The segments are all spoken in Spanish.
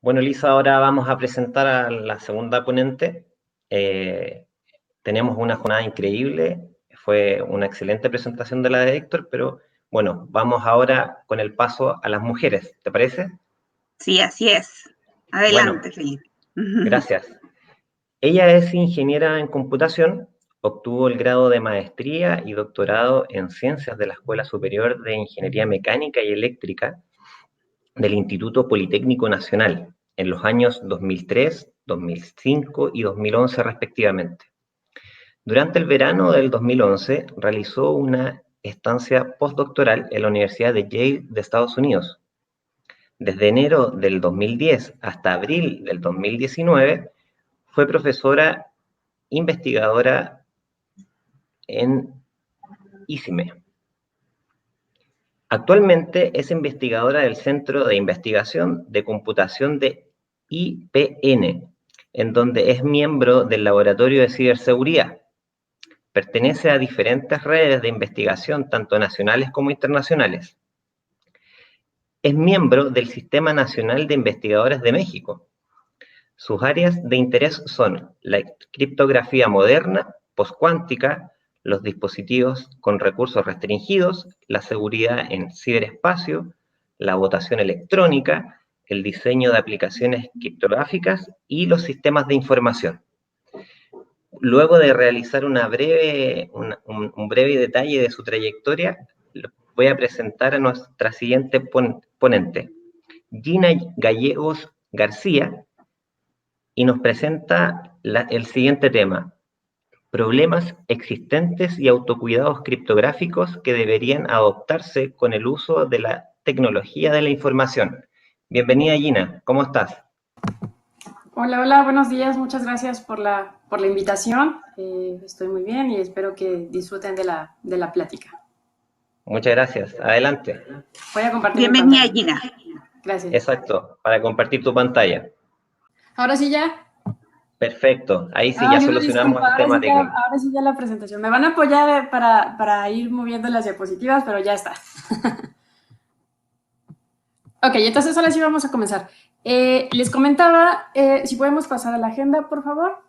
Bueno, Elisa, ahora vamos a presentar a la segunda ponente. Eh, Tenemos una jornada increíble, fue una excelente presentación de la de Héctor, pero bueno, vamos ahora con el paso a las mujeres, ¿te parece? Sí, así es. Bueno, Adelante, Felipe. gracias. Ella es ingeniera en computación, obtuvo el grado de maestría y doctorado en ciencias de la Escuela Superior de Ingeniería Mecánica y Eléctrica del Instituto Politécnico Nacional en los años 2003, 2005 y 2011 respectivamente. Durante el verano del 2011 realizó una estancia postdoctoral en la Universidad de Yale de Estados Unidos. Desde enero del 2010 hasta abril del 2019 fue profesora investigadora en ISIME. Actualmente es investigadora del Centro de Investigación de Computación de IPN, en donde es miembro del Laboratorio de Ciberseguridad. Pertenece a diferentes redes de investigación, tanto nacionales como internacionales. Es miembro del Sistema Nacional de Investigadores de México. Sus áreas de interés son la criptografía moderna, poscuántica, los dispositivos con recursos restringidos, la seguridad en ciberespacio, la votación electrónica, el diseño de aplicaciones criptográficas y los sistemas de información. Luego de realizar un breve detalle de su trayectoria, voy a presentar a nuestra siguiente ponente, Gina Gallegos García, y nos presenta el siguiente tema: problemas existentes y autocuidados criptográficos que deberían adoptarse con el uso de la tecnología de la información. Bienvenida, Gina, ¿cómo estás? Hola, hola, buenos días. Muchas gracias por la invitación. Estoy muy bien y espero que disfruten de la plática. Muchas gracias. Adelante. Voy a compartir mi Bienvenida, pantalla. Gina. Gracias. Exacto, para compartir tu pantalla. Ahora sí ya. Perfecto, ahí sí ya Ay, una solucionamos disculpa, el tema técnico. ahora sí ya la presentación. Me van a apoyar para ir moviendo las diapositivas, pero ya está. Ok, entonces ahora sí vamos a comenzar. Les comentaba, si podemos pasar a la agenda, por favor.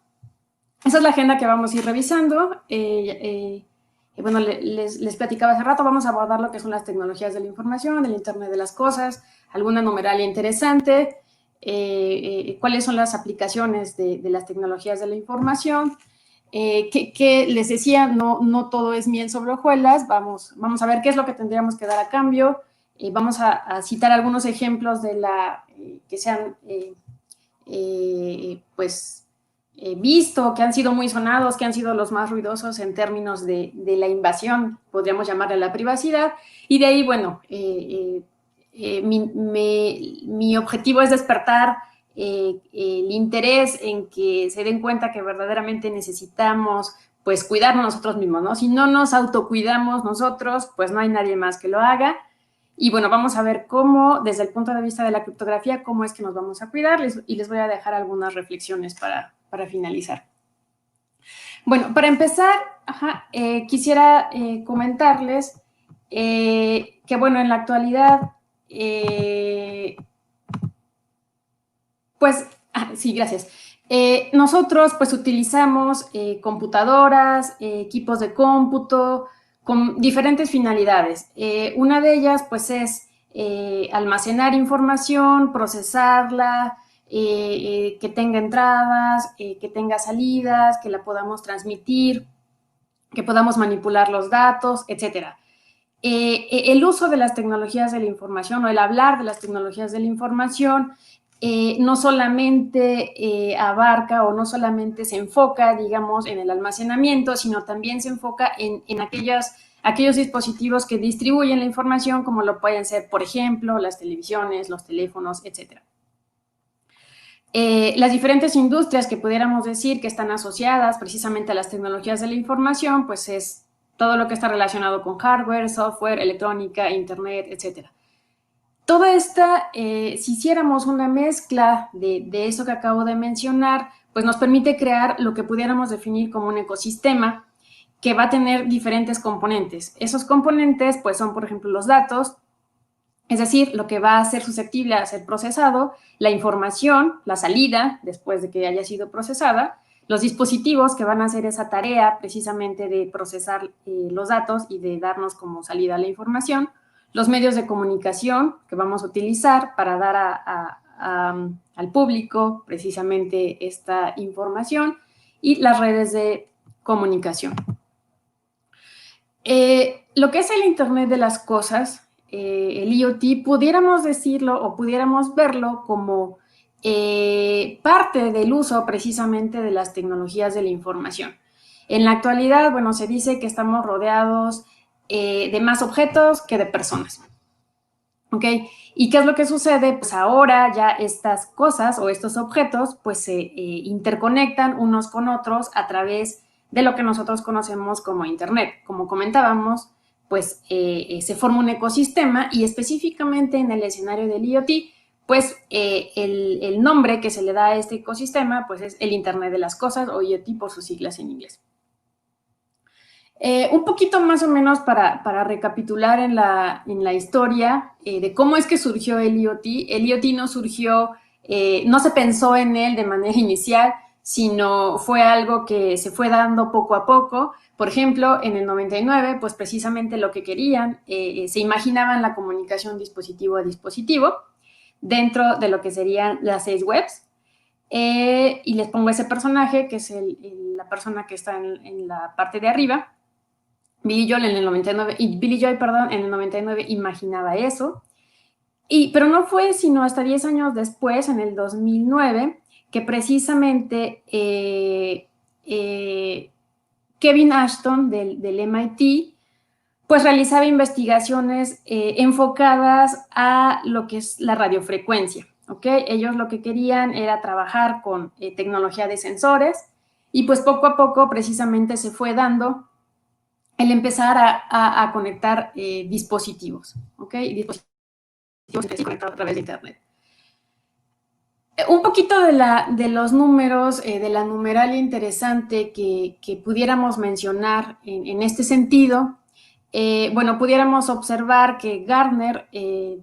Esa es la agenda que vamos a ir revisando. Bueno, les platicaba hace rato, vamos a abordar lo que son las tecnologías de la información, el Internet de las cosas, alguna numeralia interesante, cuáles son las aplicaciones de las tecnologías de la información, que les decía, no todo es miel sobre hojuelas, vamos a ver qué es lo que tendríamos que dar a cambio, vamos a citar algunos ejemplos de que sean, visto, que han sido muy sonados, que han sido los más ruidosos en términos de la invasión, podríamos llamarle la privacidad, y de ahí, bueno, mi objetivo es despertar el interés en que se den cuenta que verdaderamente necesitamos, pues, cuidarnos nosotros mismos, ¿no? Si no nos autocuidamos nosotros, pues no hay nadie más que lo haga. Y bueno, vamos a ver cómo, desde el punto de vista de la criptografía, cómo es que nos vamos a cuidar, y les voy a dejar algunas reflexiones para finalizar. Bueno, para empezar, quisiera comentarles que, bueno, en la actualidad, pues, sí, gracias. Nosotros, pues, utilizamos computadoras, equipos de cómputo, con diferentes finalidades. Una de ellas, pues, es almacenar información, procesarla, que tenga entradas, que tenga salidas, que la podamos transmitir, que podamos manipular los datos, etcétera. El uso de las tecnologías de la información o el hablar de las tecnologías de la información no solamente abarca o no solamente se enfoca, digamos, en el almacenamiento, sino también se enfoca en aquellos dispositivos que distribuyen la información, como lo pueden ser, por ejemplo, las televisiones, los teléfonos, etcétera. Las diferentes industrias que pudiéramos decir que están asociadas precisamente a las tecnologías de la información, pues es todo lo que está relacionado con hardware, software, electrónica, internet, etc. Toda esta, si hiciéramos una mezcla de eso que acabo de mencionar, pues nos permite crear lo que pudiéramos definir como un ecosistema que va a tener diferentes componentes. Esos componentes, pues son, por ejemplo, los datos, Es decir, lo que va a ser susceptible a ser procesado, la información, la salida, después de que haya sido procesada, los dispositivos que van a hacer esa tarea precisamente de procesar los datos y de darnos como salida la información, los medios de comunicación que vamos a utilizar para dar al público precisamente esta información y las redes de comunicación. Lo que es el Internet de las Cosas, el IoT, pudiéramos decirlo o pudiéramos verlo como parte del uso precisamente de las tecnologías de la información. En la actualidad, bueno, se dice que estamos rodeados de más objetos que de personas. ¿Ok? ¿Y qué es lo que sucede? Pues ahora ya estas cosas o estos objetos pues se interconectan unos con otros a través de lo que nosotros conocemos como Internet. Como comentábamos, pues se forma un ecosistema y específicamente en el escenario del IoT, pues el nombre que se le da a este ecosistema pues es el Internet de las Cosas o IoT por sus siglas en inglés. Un poquito más o menos para recapitular en la historia de cómo es que surgió el IoT. El IoT no surgió, no se pensó en él de manera inicial, sino fue algo que se fue dando poco a poco. Por ejemplo, en el 99, pues precisamente lo que querían, se imaginaban la comunicación dispositivo a dispositivo dentro de lo que serían las 6 webs. Y les pongo ese personaje, que es la persona que está en la parte de arriba. Billy Joel en el 99, en el 99 imaginaba eso, pero no fue sino hasta 10 años después, en el 2009, que precisamente Kevin Ashton del MIT, pues realizaba investigaciones enfocadas a lo que es la radiofrecuencia, ¿ok? Ellos lo que querían era trabajar con tecnología de sensores y pues poco a poco precisamente se fue dando el empezar a conectar dispositivos, ¿ok? Dispositivos conectados a través de Internet. Un poquito de los números, de la numeralia interesante que pudiéramos mencionar en este sentido, bueno, pudiéramos observar que Gartner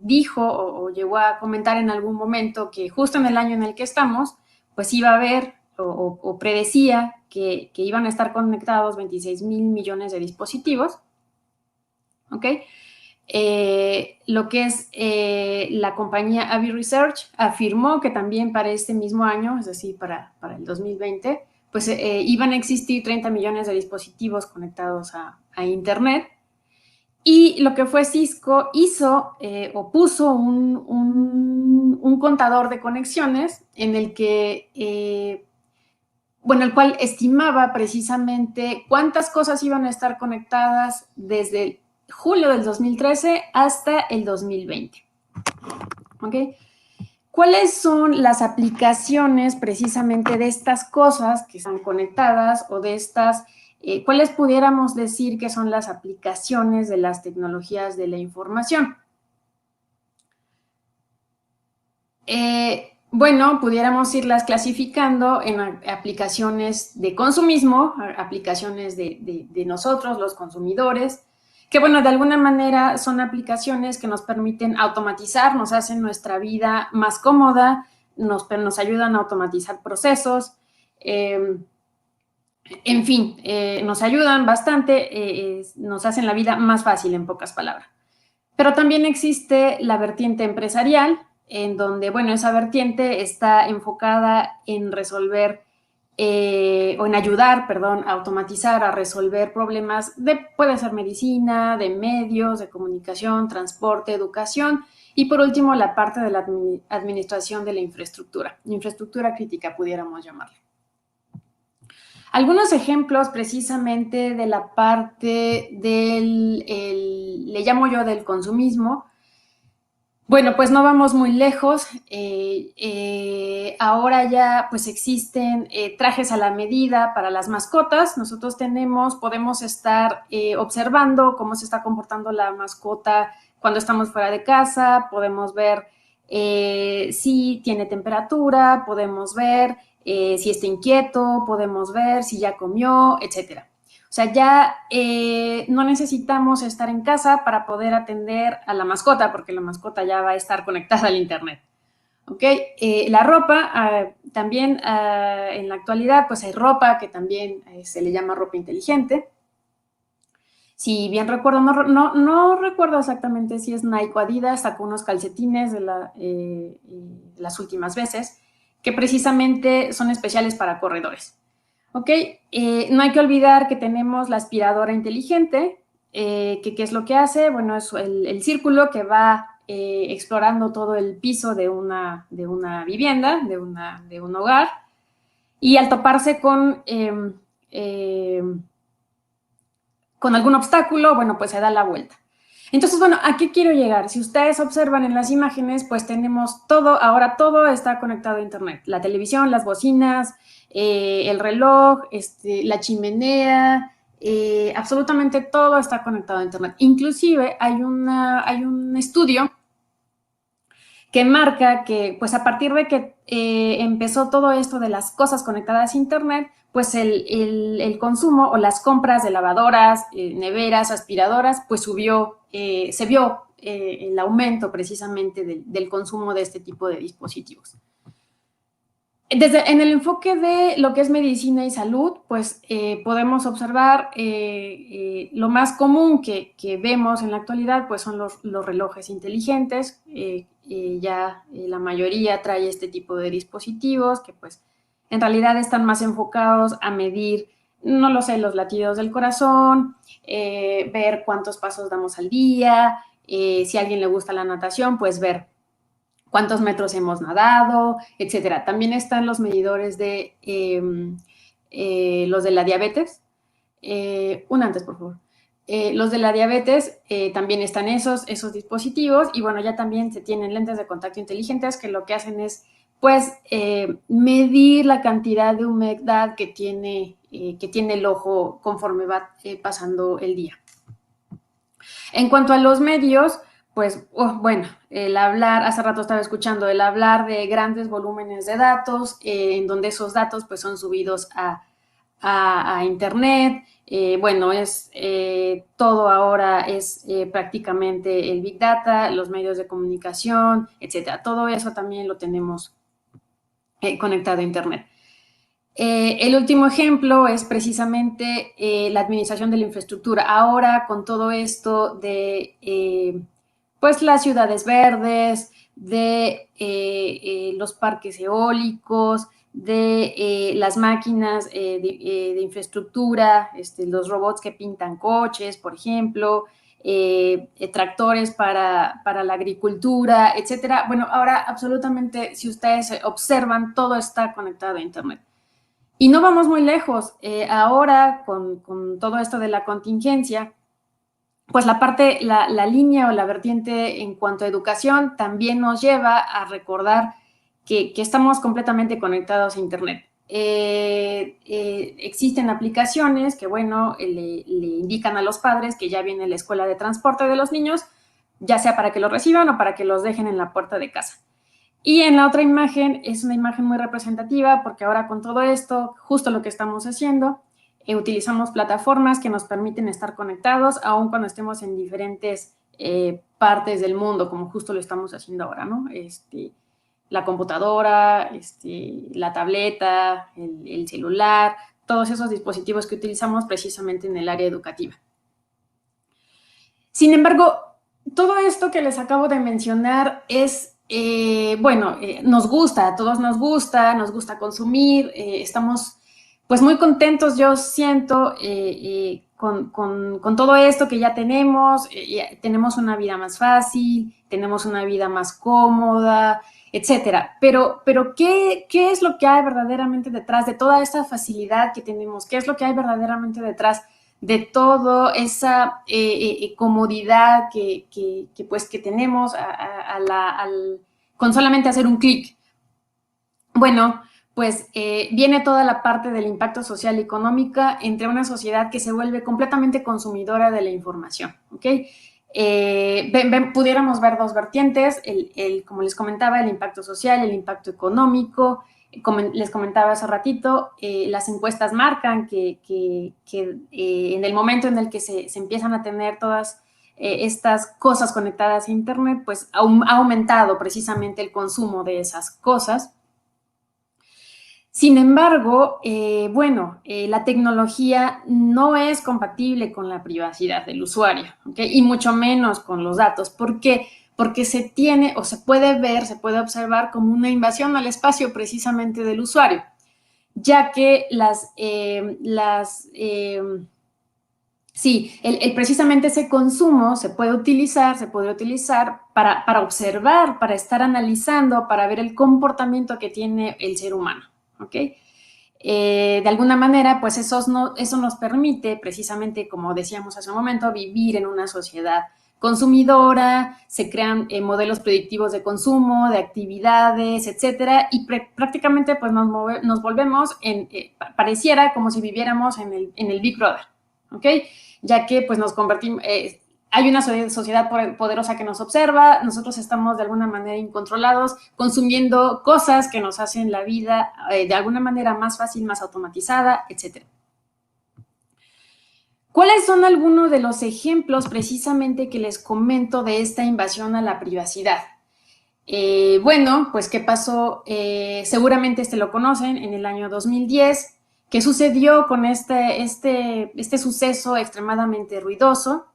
dijo o llegó a comentar en algún momento que justo en el año en el que estamos, pues iba a haber o predecía que iban a estar conectados 26,000 millones de dispositivos, ¿ok? Lo que es la compañía Avi Research afirmó que también para este mismo año, es decir, para el 2020, pues iban a existir 30 millones de dispositivos conectados a Internet. Y lo que fue Cisco hizo o puso un contador de conexiones en el que bueno, el cual estimaba precisamente cuántas cosas iban a estar conectadas desde julio del 2013 hasta el 2020. ¿Ok? ¿Cuáles son las aplicaciones precisamente de estas cosas que están conectadas o de estas, cuáles pudiéramos decir que son las aplicaciones de las tecnologías de la información? Bueno, pudiéramos irlas clasificando en aplicaciones de consumismo, aplicaciones de nosotros, los consumidores, que bueno, de alguna manera son aplicaciones que nos permiten automatizar, nos hacen nuestra vida más cómoda, nos ayudan a automatizar procesos, en fin, nos ayudan bastante, nos hacen la vida más fácil en pocas palabras. Pero también existe la vertiente empresarial, en donde, bueno, esa vertiente está enfocada en resolver o en ayudar, perdón, a automatizar, a resolver problemas puede ser medicina, de medios, de comunicación, transporte, educación y por último la parte de la administración de la infraestructura crítica pudiéramos llamarle. Algunos ejemplos precisamente de la parte le llamo yo del consumismo. Bueno, pues no vamos muy lejos. Ahora ya pues existen trajes a la medida para las mascotas. Nosotros podemos estar observando cómo se está comportando la mascota cuando estamos fuera de casa, podemos ver si tiene temperatura, podemos ver si está inquieto, podemos ver si ya comió, etcétera. O sea, ya no necesitamos estar en casa para poder atender a la mascota, porque la mascota ya va a estar conectada al internet. ¿Ok? La ropa, también en la actualidad, pues hay ropa que también se le llama ropa inteligente. Si bien recuerdo, no recuerdo exactamente si es Nike o Adidas, sacó unos calcetines de las últimas veces, que precisamente son especiales para corredores. ¿Ok? No hay que olvidar que tenemos la aspiradora inteligente, que ¿qué es lo que hace? Bueno, es el círculo que va explorando todo el piso de una vivienda, de un hogar, y al toparse con algún obstáculo, bueno, pues se da la vuelta. Entonces, bueno, ¿a qué quiero llegar? Si ustedes observan en las imágenes, pues tenemos todo, ahora todo está conectado a internet. La televisión, las bocinas, el reloj, la chimenea, absolutamente todo está conectado a internet. Inclusive hay un estudio que marca que, pues a partir de que empezó todo esto de las cosas conectadas a internet, pues el consumo o las compras de lavadoras, neveras, aspiradoras, pues subió, se vio el aumento precisamente del consumo de este tipo de dispositivos. En el enfoque de lo que es medicina y salud, pues podemos observar lo más común que vemos en la actualidad, pues son los relojes inteligentes. Ya la mayoría trae este tipo de dispositivos que pues en realidad están más enfocados a medir, no lo sé, los latidos del corazón, ver cuántos pasos damos al día, si a alguien le gusta la natación, pues ver cuántos metros hemos nadado, etcétera. También están los medidores de los de la diabetes. Una antes, por favor. Los de la diabetes también están esos dispositivos y bueno, ya también se tienen lentes de contacto inteligentes que lo que hacen es pues medir la cantidad de humedad que tiene el ojo conforme va pasando el día. En cuanto a los medios, pues, bueno, el hablar, hace rato estaba escuchando, el hablar de grandes volúmenes de datos, en donde esos datos pues son subidos a internet, bueno, todo ahora es prácticamente el Big Data, los medios de comunicación, etcétera. Todo eso también lo tenemos conectado a internet. El último ejemplo es precisamente la administración de la infraestructura. Ahora, con todo esto de pues las ciudades verdes, de los parques eólicos, de las máquinas de infraestructura, los robots que pintan coches, por ejemplo, tractores para la agricultura, etcétera. Bueno, ahora absolutamente, si ustedes observan, todo está conectado a internet. Y no vamos muy lejos. Ahora, con todo esto de la contingencia, pues la línea o la vertiente en cuanto a educación también nos lleva a recordar que estamos completamente conectados a internet. Existen aplicaciones que, bueno, le indican a los padres que ya viene la escuela de transporte de los niños, ya sea para que los reciban o para que los dejen en la puerta de casa. Y en la otra imagen es una imagen muy representativa porque ahora con todo esto, justo lo que estamos haciendo, utilizamos plataformas que nos permiten estar conectados aun cuando estemos en diferentes partes del mundo, como justo lo estamos haciendo ahora, ¿no? La computadora, la tableta, el celular, todos esos dispositivos que utilizamos precisamente en el área educativa. Sin embargo, todo esto que les acabo de mencionar es bueno, nos gusta, a todos nos gusta consumir, estamos pues muy contentos, yo siento, con todo esto que ya tenemos una vida más fácil, tenemos una vida más cómoda, etcétera. Pero ¿qué es lo que hay verdaderamente detrás de toda esta facilidad que tenemos? ¿Qué es lo que hay verdaderamente detrás de toda esa comodidad que tenemos con solamente hacer un clic? Bueno, pues viene toda la parte del impacto social y económica entre una sociedad que se vuelve completamente consumidora de la información, ¿ok? Pudiéramos ver dos vertientes, como les comentaba, el impacto social, el impacto económico. Como les comentaba hace ratito, las encuestas marcan que en el momento en el que se empiezan a tener todas estas cosas conectadas a Internet, pues ha aumentado precisamente el consumo de esas cosas. Sin embargo, la tecnología no es compatible con la privacidad del usuario, ¿okay? Y mucho menos con los datos. ¿Por qué? Porque se tiene o se puede ver, se puede observar como una invasión al espacio precisamente del usuario, ya que precisamente ese consumo se puede utilizar para observar, para estar analizando, para ver el comportamiento que tiene el ser humano, ¿ok? De alguna manera, pues eso nos permite precisamente, como decíamos hace un momento, vivir en una sociedad consumidora, se crean modelos predictivos de consumo, de actividades, etcétera, y prácticamente pues nos volvemos pareciera como si viviéramos en el Big Brother, ¿ok? Ya que pues nos convertimos, hay una sociedad poderosa que nos observa, nosotros estamos de alguna manera incontrolados, consumiendo cosas que nos hacen la vida de alguna manera más fácil, más automatizada, etc. ¿Cuáles son algunos de los ejemplos precisamente que les comento de esta invasión a la privacidad? Pues ¿qué pasó? Seguramente lo conocen en el año 2010. ¿Qué sucedió con este suceso extremadamente ruidoso?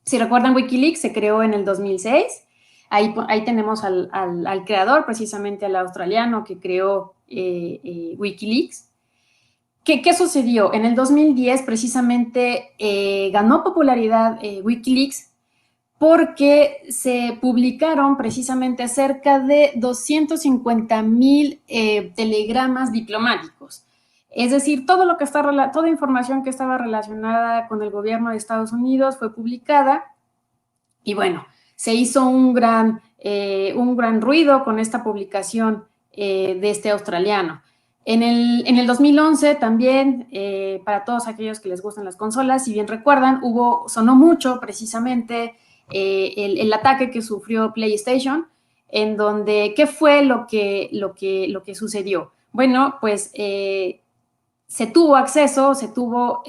Si recuerdan, Wikileaks se creó en el 2006. Ahí tenemos al creador, precisamente al australiano que creó Wikileaks. ¿Qué sucedió? En el 2010, precisamente, ganó popularidad Wikileaks porque se publicaron precisamente cerca de 250,000 telegramas diplomáticos. Es decir, toda información que estaba relacionada con el gobierno de Estados Unidos fue publicada y bueno, se hizo un gran ruido con esta publicación de este australiano. En el 2011 también, para todos aquellos que les gustan las consolas, si bien recuerdan, sonó mucho precisamente el ataque que sufrió PlayStation, en donde, ¿qué fue lo que sucedió? Bueno, pues se tuvo acceso, se tuvo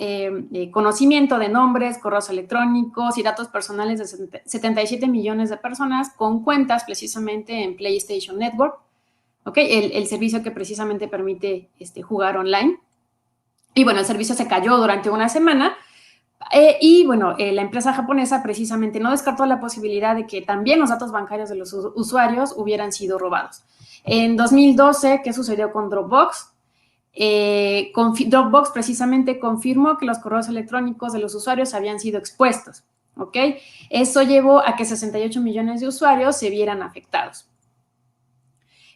conocimiento de nombres, correos electrónicos y datos personales de 77 millones de personas con cuentas precisamente en PlayStation Network, ¿ok? El servicio que precisamente permite jugar online. Y bueno, el servicio se cayó durante una semana. La empresa japonesa precisamente no descartó la posibilidad de que también los datos bancarios de los usuarios hubieran sido robados. En 2012, ¿qué sucedió con Dropbox? Dropbox precisamente confirmó que los correos electrónicos de los usuarios habían sido expuestos, ¿ok? Eso llevó a que 68 millones de usuarios se vieran afectados.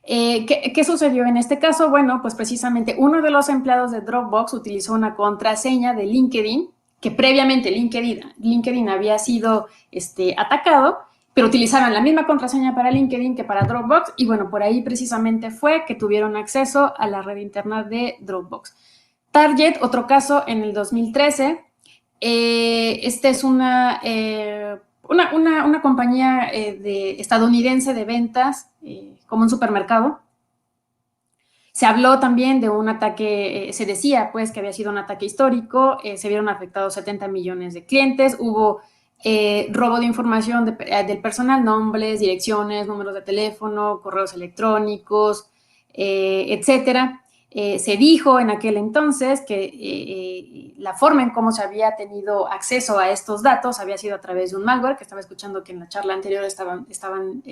¿Qué sucedió en este caso? Bueno, pues precisamente uno de los empleados de Dropbox utilizó una contraseña de LinkedIn, que previamente LinkedIn había sido atacado, pero utilizaban la misma contraseña para LinkedIn que para Dropbox, y bueno, por ahí precisamente fue que tuvieron acceso a la red interna de Dropbox. Target, otro caso, en el 2013, es una compañía estadounidense de ventas, como un supermercado. Se habló también de un ataque, se decía pues que había sido un ataque histórico, se vieron afectados 70 millones de clientes, hubo robo de información del personal, nombres, direcciones, números de teléfono, correos electrónicos, etcétera. Se dijo en aquel entonces que la forma en cómo se había tenido acceso a estos datos había sido a través de un malware, que estaba escuchando que en la charla anterior estaban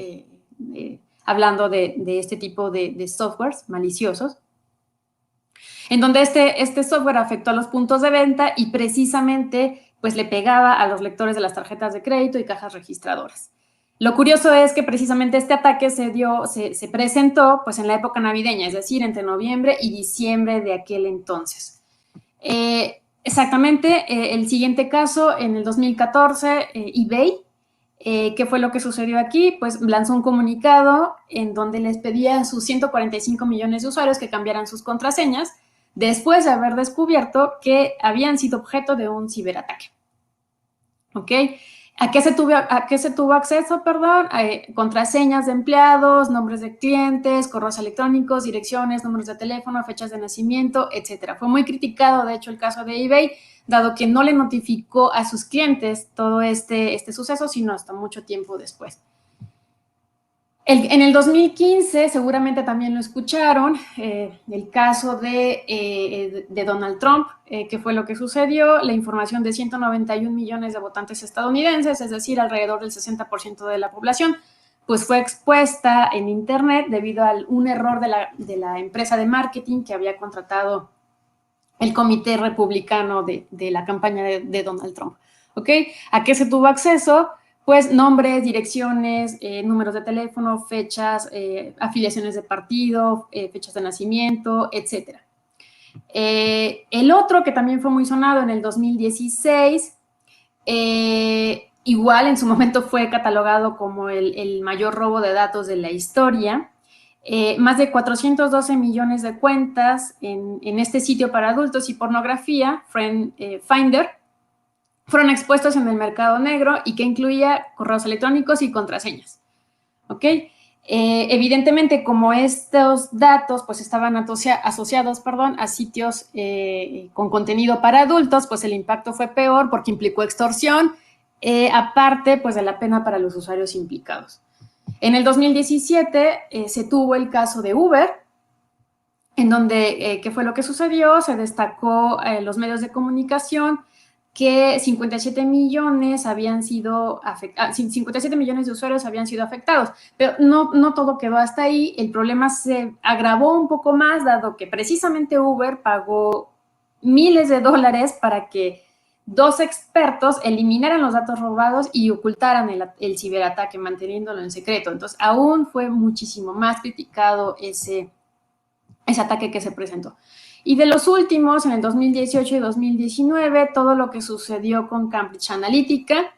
hablando de este tipo de softwares maliciosos, en donde este software afectó a los puntos de venta y precisamente pues le pegaba a los lectores de las tarjetas de crédito y cajas registradoras. Lo curioso es que precisamente este ataque se presentó pues en la época navideña, es decir, entre noviembre y diciembre de aquel entonces. Exactamente, el siguiente caso, en el 2014, eBay, ¿qué fue lo que sucedió aquí? Pues lanzó un comunicado en donde les pedía a sus 145 millones de usuarios que cambiaran sus contraseñas después de haber descubierto que habían sido objeto de un ciberataque. ¿Ok? ¿A qué se tuvo acceso? Perdón, contraseñas de empleados, nombres de clientes, correos electrónicos, direcciones, números de teléfono, fechas de nacimiento, etcétera. Fue muy criticado, de hecho, el caso de eBay, dado que no le notificó a sus clientes todo este suceso, sino hasta mucho tiempo después. En el 2015, seguramente también lo escucharon, el caso de Donald Trump, que fue lo que sucedió, la información de 191 millones de votantes estadounidenses, es decir, alrededor del 60% de la población, pues fue expuesta en Internet debido a un error de la empresa de marketing que había contratado el comité republicano de la campaña de Donald Trump. ¿Ok? ¿A qué se tuvo acceso? Pues nombres, direcciones, números de teléfono, fechas, afiliaciones de partido, fechas de nacimiento, etc. El otro que también fue muy sonado en el 2016, igual en su momento fue catalogado como el mayor robo de datos de la historia. Más de 412 millones de cuentas en este sitio para adultos y pornografía, Finder, fueron expuestos en el mercado negro y que incluía correos electrónicos y contraseñas. ¿Ok? Evidentemente, como estos datos pues estaban asociados a sitios con contenido para adultos, pues el impacto fue peor porque implicó extorsión, aparte pues de la pena para los usuarios implicados. En el 2017 se tuvo el caso de Uber, en donde, ¿qué fue lo que sucedió? Se destacó los medios de comunicación que 57 millones de usuarios habían sido afectados, pero no todo quedó hasta ahí. El problema se agravó un poco más, dado que precisamente Uber pagó miles de dólares para que 2 expertos eliminaran los datos robados y ocultaran el ciberataque, manteniéndolo en secreto. Entonces, aún fue muchísimo más criticado ese ataque que se presentó. Y de los últimos, en el 2018 y 2019, todo lo que sucedió con Cambridge Analytica.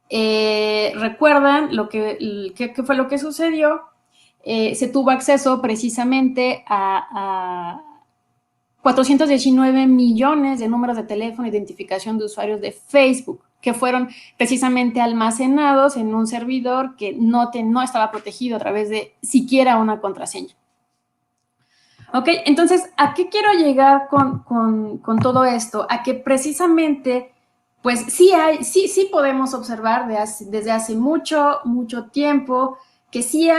¿Recuerdan qué fue lo que sucedió? Se tuvo acceso precisamente a 419 millones de números de teléfono e identificación de usuarios de Facebook, que fueron precisamente almacenados en un servidor que no estaba protegido a través de siquiera una contraseña. ¿Ok? Entonces, ¿a qué quiero llegar con todo esto? A que precisamente, pues sí podemos observar desde hace mucho tiempo que sí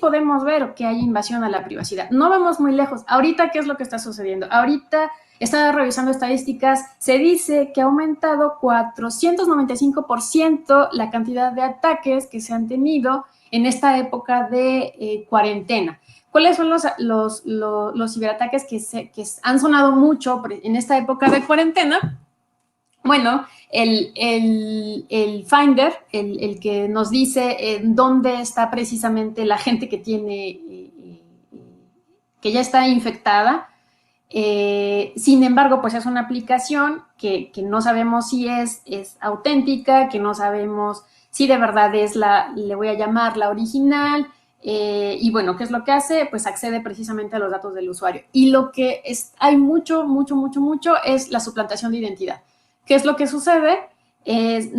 podemos ver que hay invasión a la privacidad. No vamos muy lejos. Ahorita, ¿qué es lo que está sucediendo? Ahorita, estaba revisando estadísticas, se dice que ha aumentado 495% la cantidad de ataques que se han tenido en esta época de cuarentena. ¿Cuáles son los ciberataques que han sonado mucho en esta época de cuarentena? Bueno, el Finder, el que nos dice dónde está precisamente la gente que ya está infectada. Sin embargo, pues es una aplicación que no sabemos si es auténtica, que no sabemos si de verdad es le voy a llamar la original. Y bueno, ¿qué es lo que hace? Pues accede precisamente a los datos del usuario. Y lo que hay mucho es la suplantación de identidad. ¿Qué es lo que sucede?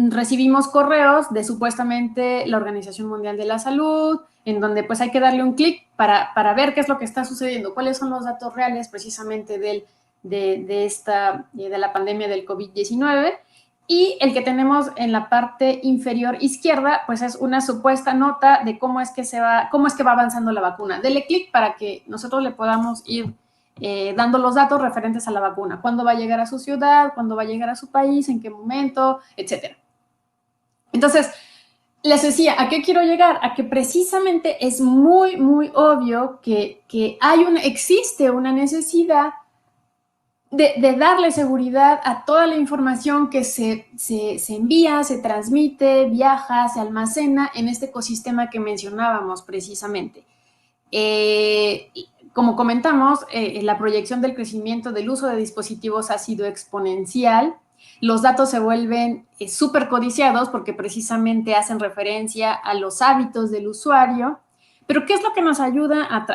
Recibimos correos de supuestamente la Organización Mundial de la Salud, en donde pues hay que darle un clic para ver qué es lo que está sucediendo, cuáles son los datos reales precisamente de la pandemia del COVID-19. Y el que tenemos en la parte inferior izquierda, pues es una supuesta nota de cómo es que va avanzando la vacuna. Dele clic para que nosotros le podamos ir dando los datos referentes a la vacuna. ¿Cuándo va a llegar a su ciudad? ¿Cuándo va a llegar a su país? ¿En qué momento? Etcétera. Entonces, les decía, ¿a qué quiero llegar? A que precisamente es muy obvio que existe una necesidad de darle seguridad a toda la información que se envía, se transmite, viaja, se almacena en este ecosistema que mencionábamos precisamente. Como comentamos, la proyección del crecimiento del uso de dispositivos ha sido exponencial. Los datos se vuelven súper codiciados porque precisamente hacen referencia a los hábitos del usuario. Pero ¿qué es lo que nos ayuda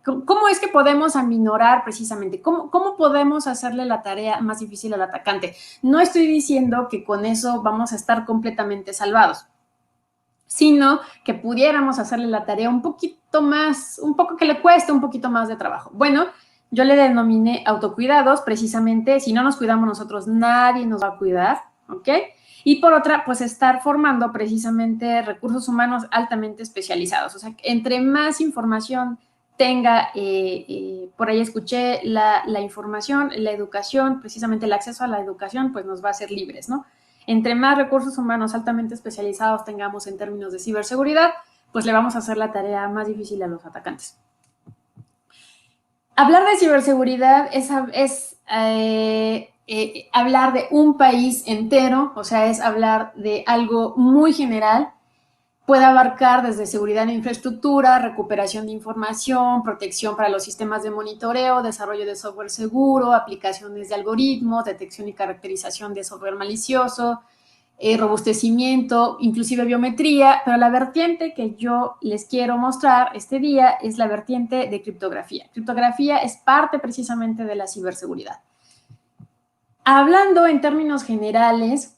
cómo es que podemos aminorar precisamente? ¿Cómo podemos hacerle la tarea más difícil al atacante? No estoy diciendo que con eso vamos a estar completamente salvados, sino que pudiéramos hacerle la tarea un poquito más, un poco que le cueste un poquito más de trabajo. Bueno, yo le denominé autocuidados, precisamente, si no nos cuidamos nosotros, nadie nos va a cuidar, ¿ok? Y por otra, pues estar formando precisamente recursos humanos altamente especializados. O sea, entre más información tenga, por ahí escuché la información, la educación, precisamente el acceso a la educación, pues nos va a hacer libres, ¿no? Entre más recursos humanos altamente especializados tengamos en términos de ciberseguridad, pues le vamos a hacer la tarea más difícil a los atacantes. Hablar de ciberseguridad es hablar de un país entero, o sea, es hablar de algo muy general. Puede abarcar desde seguridad en infraestructura, recuperación de información, protección para los sistemas de monitoreo, desarrollo de software seguro, aplicaciones de algoritmos, detección y caracterización de software malicioso, robustecimiento, inclusive biometría, pero la vertiente que yo les quiero mostrar este día es la vertiente de criptografía. Criptografía es parte precisamente de la ciberseguridad. Hablando en términos generales,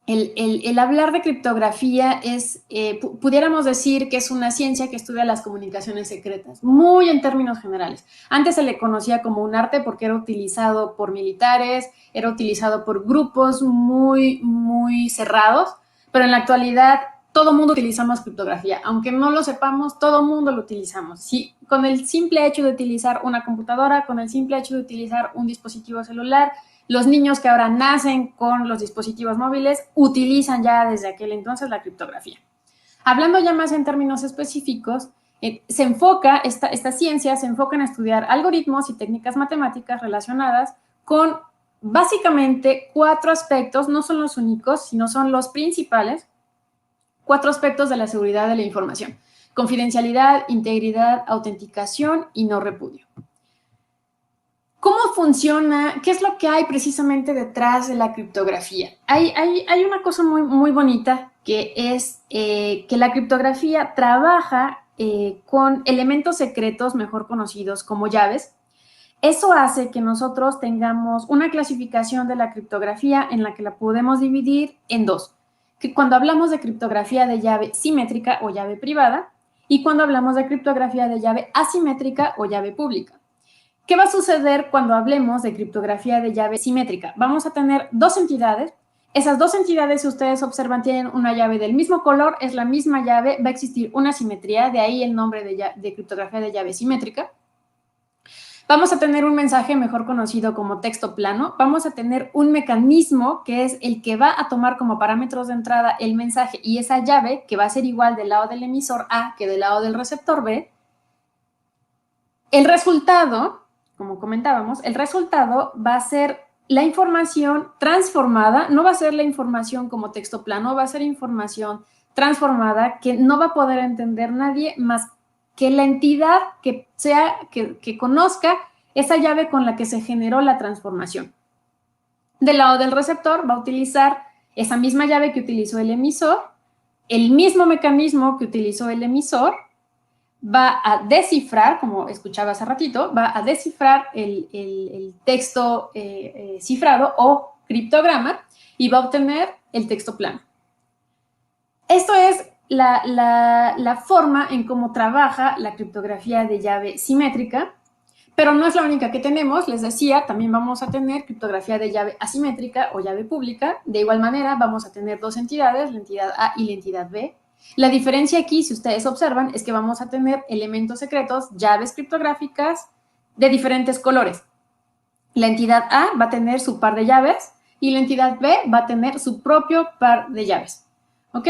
el hablar de criptografía es, pudiéramos decir que es una ciencia que estudia las comunicaciones secretas, muy en términos generales. Antes se le conocía como un arte porque era utilizado por militares, era utilizado por grupos muy, muy cerrados, pero en la actualidad todo mundo utilizamos criptografía. Aunque no lo sepamos, todo mundo lo utilizamos. Sí, con el simple hecho de utilizar una computadora, con el simple hecho de utilizar un dispositivo celular, los niños que ahora nacen con los dispositivos móviles utilizan ya desde aquel entonces la criptografía. Hablando ya más en términos específicos, esta ciencia se enfoca en estudiar algoritmos y técnicas matemáticas relacionadas con básicamente 4 aspectos, no son los únicos, sino son los principales, 4 aspectos de la seguridad de la información: confidencialidad, integridad, autenticación y no repudio. ¿Cómo funciona? ¿Qué es lo que hay precisamente detrás de la criptografía? Hay una cosa muy, muy bonita que es que la criptografía trabaja con elementos secretos mejor conocidos como llaves. Eso hace que nosotros tengamos una clasificación de la criptografía en la que la podemos dividir en 2. Que cuando hablamos de criptografía de llave simétrica o llave privada y cuando hablamos de criptografía de llave asimétrica o llave pública. ¿Qué va a suceder cuando hablemos de criptografía de llave simétrica? Vamos a tener 2 entidades. Esas 2 entidades, si ustedes observan, tienen una llave del mismo color, es la misma llave, va a existir una simetría, de ahí el nombre de criptografía de llave simétrica. Vamos a tener un mensaje mejor conocido como texto plano. Vamos a tener un mecanismo que es el que va a tomar como parámetros de entrada el mensaje y esa llave que va a ser igual del lado del emisor A que del lado del receptor B. El resultado, como comentábamos, el resultado va a ser la información transformada, no va a ser la información como texto plano, va a ser información transformada que no va a poder entender nadie más que la entidad que conozca esa llave con la que se generó la transformación. Del lado del receptor va a utilizar esa misma llave que utilizó el emisor, el mismo mecanismo que utilizó el emisor, va a descifrar, como escuchaba hace ratito, va a descifrar el texto cifrado o criptograma y va a obtener el texto plano. Esto es la forma en cómo trabaja la criptografía de llave simétrica, pero no es la única que tenemos. Les decía, también vamos a tener criptografía de llave asimétrica o llave pública. De igual manera, vamos a tener 2 entidades, la entidad A y la entidad B. La diferencia aquí, si ustedes observan, es que vamos a tener elementos secretos, llaves criptográficas de diferentes colores. La entidad A va a tener su par de llaves y la entidad B va a tener su propio par de llaves. ¿Ok?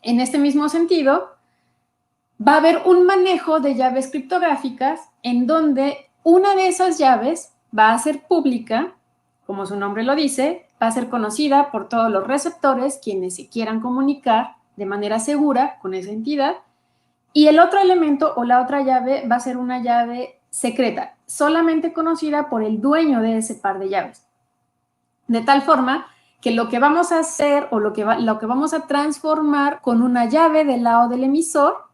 En este mismo sentido, va a haber un manejo de llaves criptográficas en donde una de esas llaves va a ser pública, como su nombre lo dice, va a ser conocida por todos los receptores quienes se quieran comunicar de manera segura con esa entidad, y el otro elemento o la otra llave va a ser una llave secreta, solamente conocida por el dueño de ese par de llaves. De tal forma que lo que vamos a hacer o lo que vamos a transformar con una llave del lado del emisor,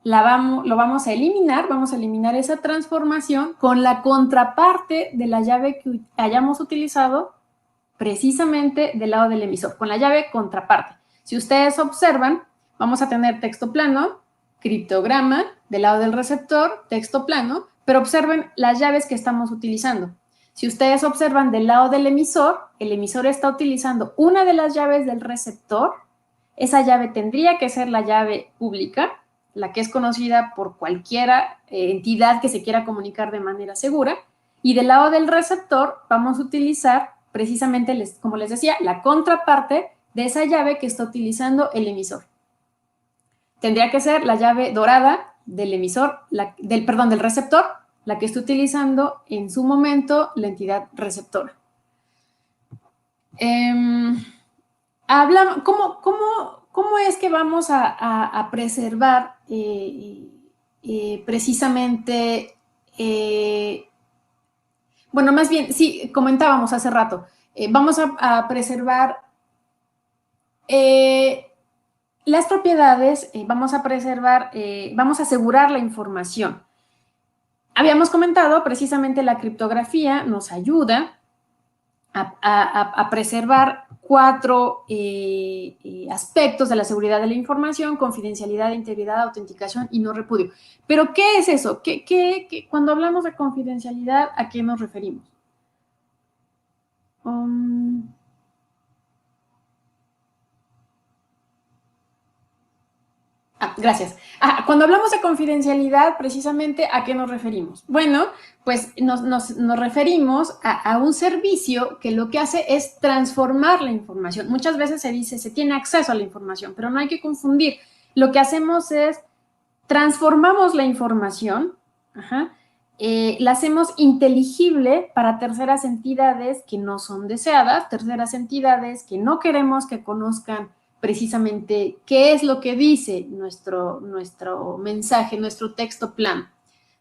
lo vamos a eliminar esa transformación con la contraparte de la llave que hayamos utilizado precisamente del lado del emisor, con la llave contraparte. Si ustedes observan, vamos a tener texto plano, criptograma, del lado del receptor, texto plano, pero observen las llaves que estamos utilizando. Si ustedes observan del lado del emisor, el emisor está utilizando una de las llaves del receptor. Esa llave tendría que ser la llave pública, la que es conocida por cualquier entidad que se quiera comunicar de manera segura. Y del lado del receptor vamos a utilizar precisamente, como les decía, la contraparte de esa llave que está utilizando el emisor. Tendría que ser la llave dorada del emisor, del receptor, la que está utilizando en su momento la entidad receptora. ¿Cómo es que vamos a preservar precisamente, bueno, más bien, sí, comentábamos hace rato, vamos a preservar las propiedades, vamos a asegurar la información. Habíamos comentado precisamente la criptografía nos ayuda a preservar 4 aspectos de la seguridad de la información: confidencialidad, integridad, autenticación y no repudio. ¿Pero qué es eso? Cuando hablamos de confidencialidad, ¿a qué nos referimos? Gracias. Cuando hablamos de confidencialidad, precisamente, ¿a qué nos referimos? Bueno, pues nos referimos a un servicio que lo que hace es transformar la información. Muchas veces se dice, se tiene acceso a la información, pero no hay que confundir. Lo que hacemos es, transformamos la información, la hacemos inteligible para terceras entidades que no son deseadas, terceras entidades que no queremos que conozcan precisamente qué es lo que dice nuestro mensaje, nuestro texto plan,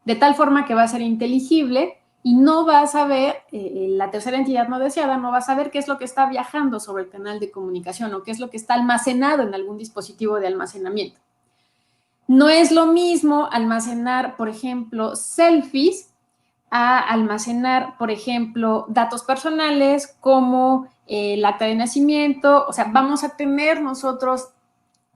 de tal forma que va a ser inteligible y no va a saber, la tercera entidad no deseada no va a saber qué es lo que está viajando sobre el canal de comunicación o qué es lo que está almacenado en algún dispositivo de almacenamiento. No es lo mismo almacenar, por ejemplo, selfies a almacenar, por ejemplo, datos personales como el acta de nacimiento. O sea, vamos a tener nosotros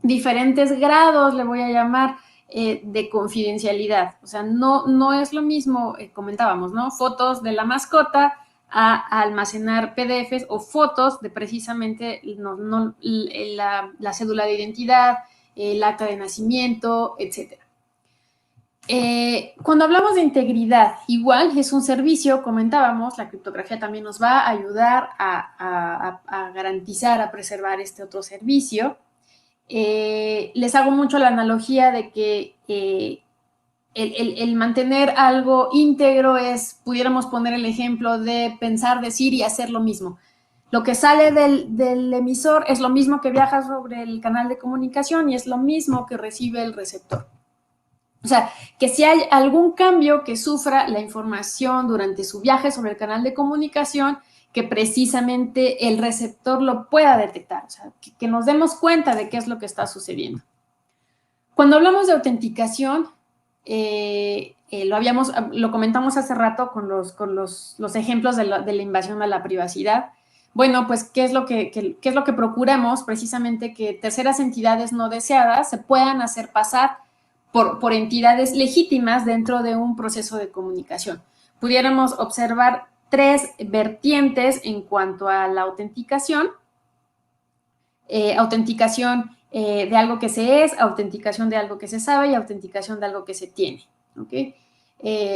diferentes grados, le voy a llamar, de confidencialidad. O sea, no es lo mismo, comentábamos, ¿no? Fotos de la mascota a almacenar PDFs o fotos de precisamente la cédula de identidad, el acta de nacimiento, etcétera. Cuando hablamos de integridad, igual es un servicio, comentábamos, la criptografía también nos va a ayudar a garantizar, a preservar este otro servicio. Les hago mucho la analogía de que el mantener algo íntegro es, pudiéramos poner el ejemplo de pensar, decir y hacer lo mismo. Lo que sale del emisor es lo mismo que viaja sobre el canal de comunicación y es lo mismo que recibe el receptor. O sea, que si hay algún cambio que sufra la información durante su viaje sobre el canal de comunicación, que precisamente el receptor lo pueda detectar, o sea, que nos demos cuenta de qué es lo que está sucediendo. Cuando hablamos de autenticación, lo comentamos hace rato con los ejemplos de la invasión a la privacidad. Bueno, pues, ¿qué es lo que procuramos? Precisamente que terceras entidades no deseadas se puedan hacer pasar por entidades legítimas dentro de un proceso de comunicación. Pudiéramos observar 3 vertientes en cuanto a la autenticación. Autenticación de algo que se es, autenticación de algo que se sabe y autenticación de algo que se tiene. ¿Okay?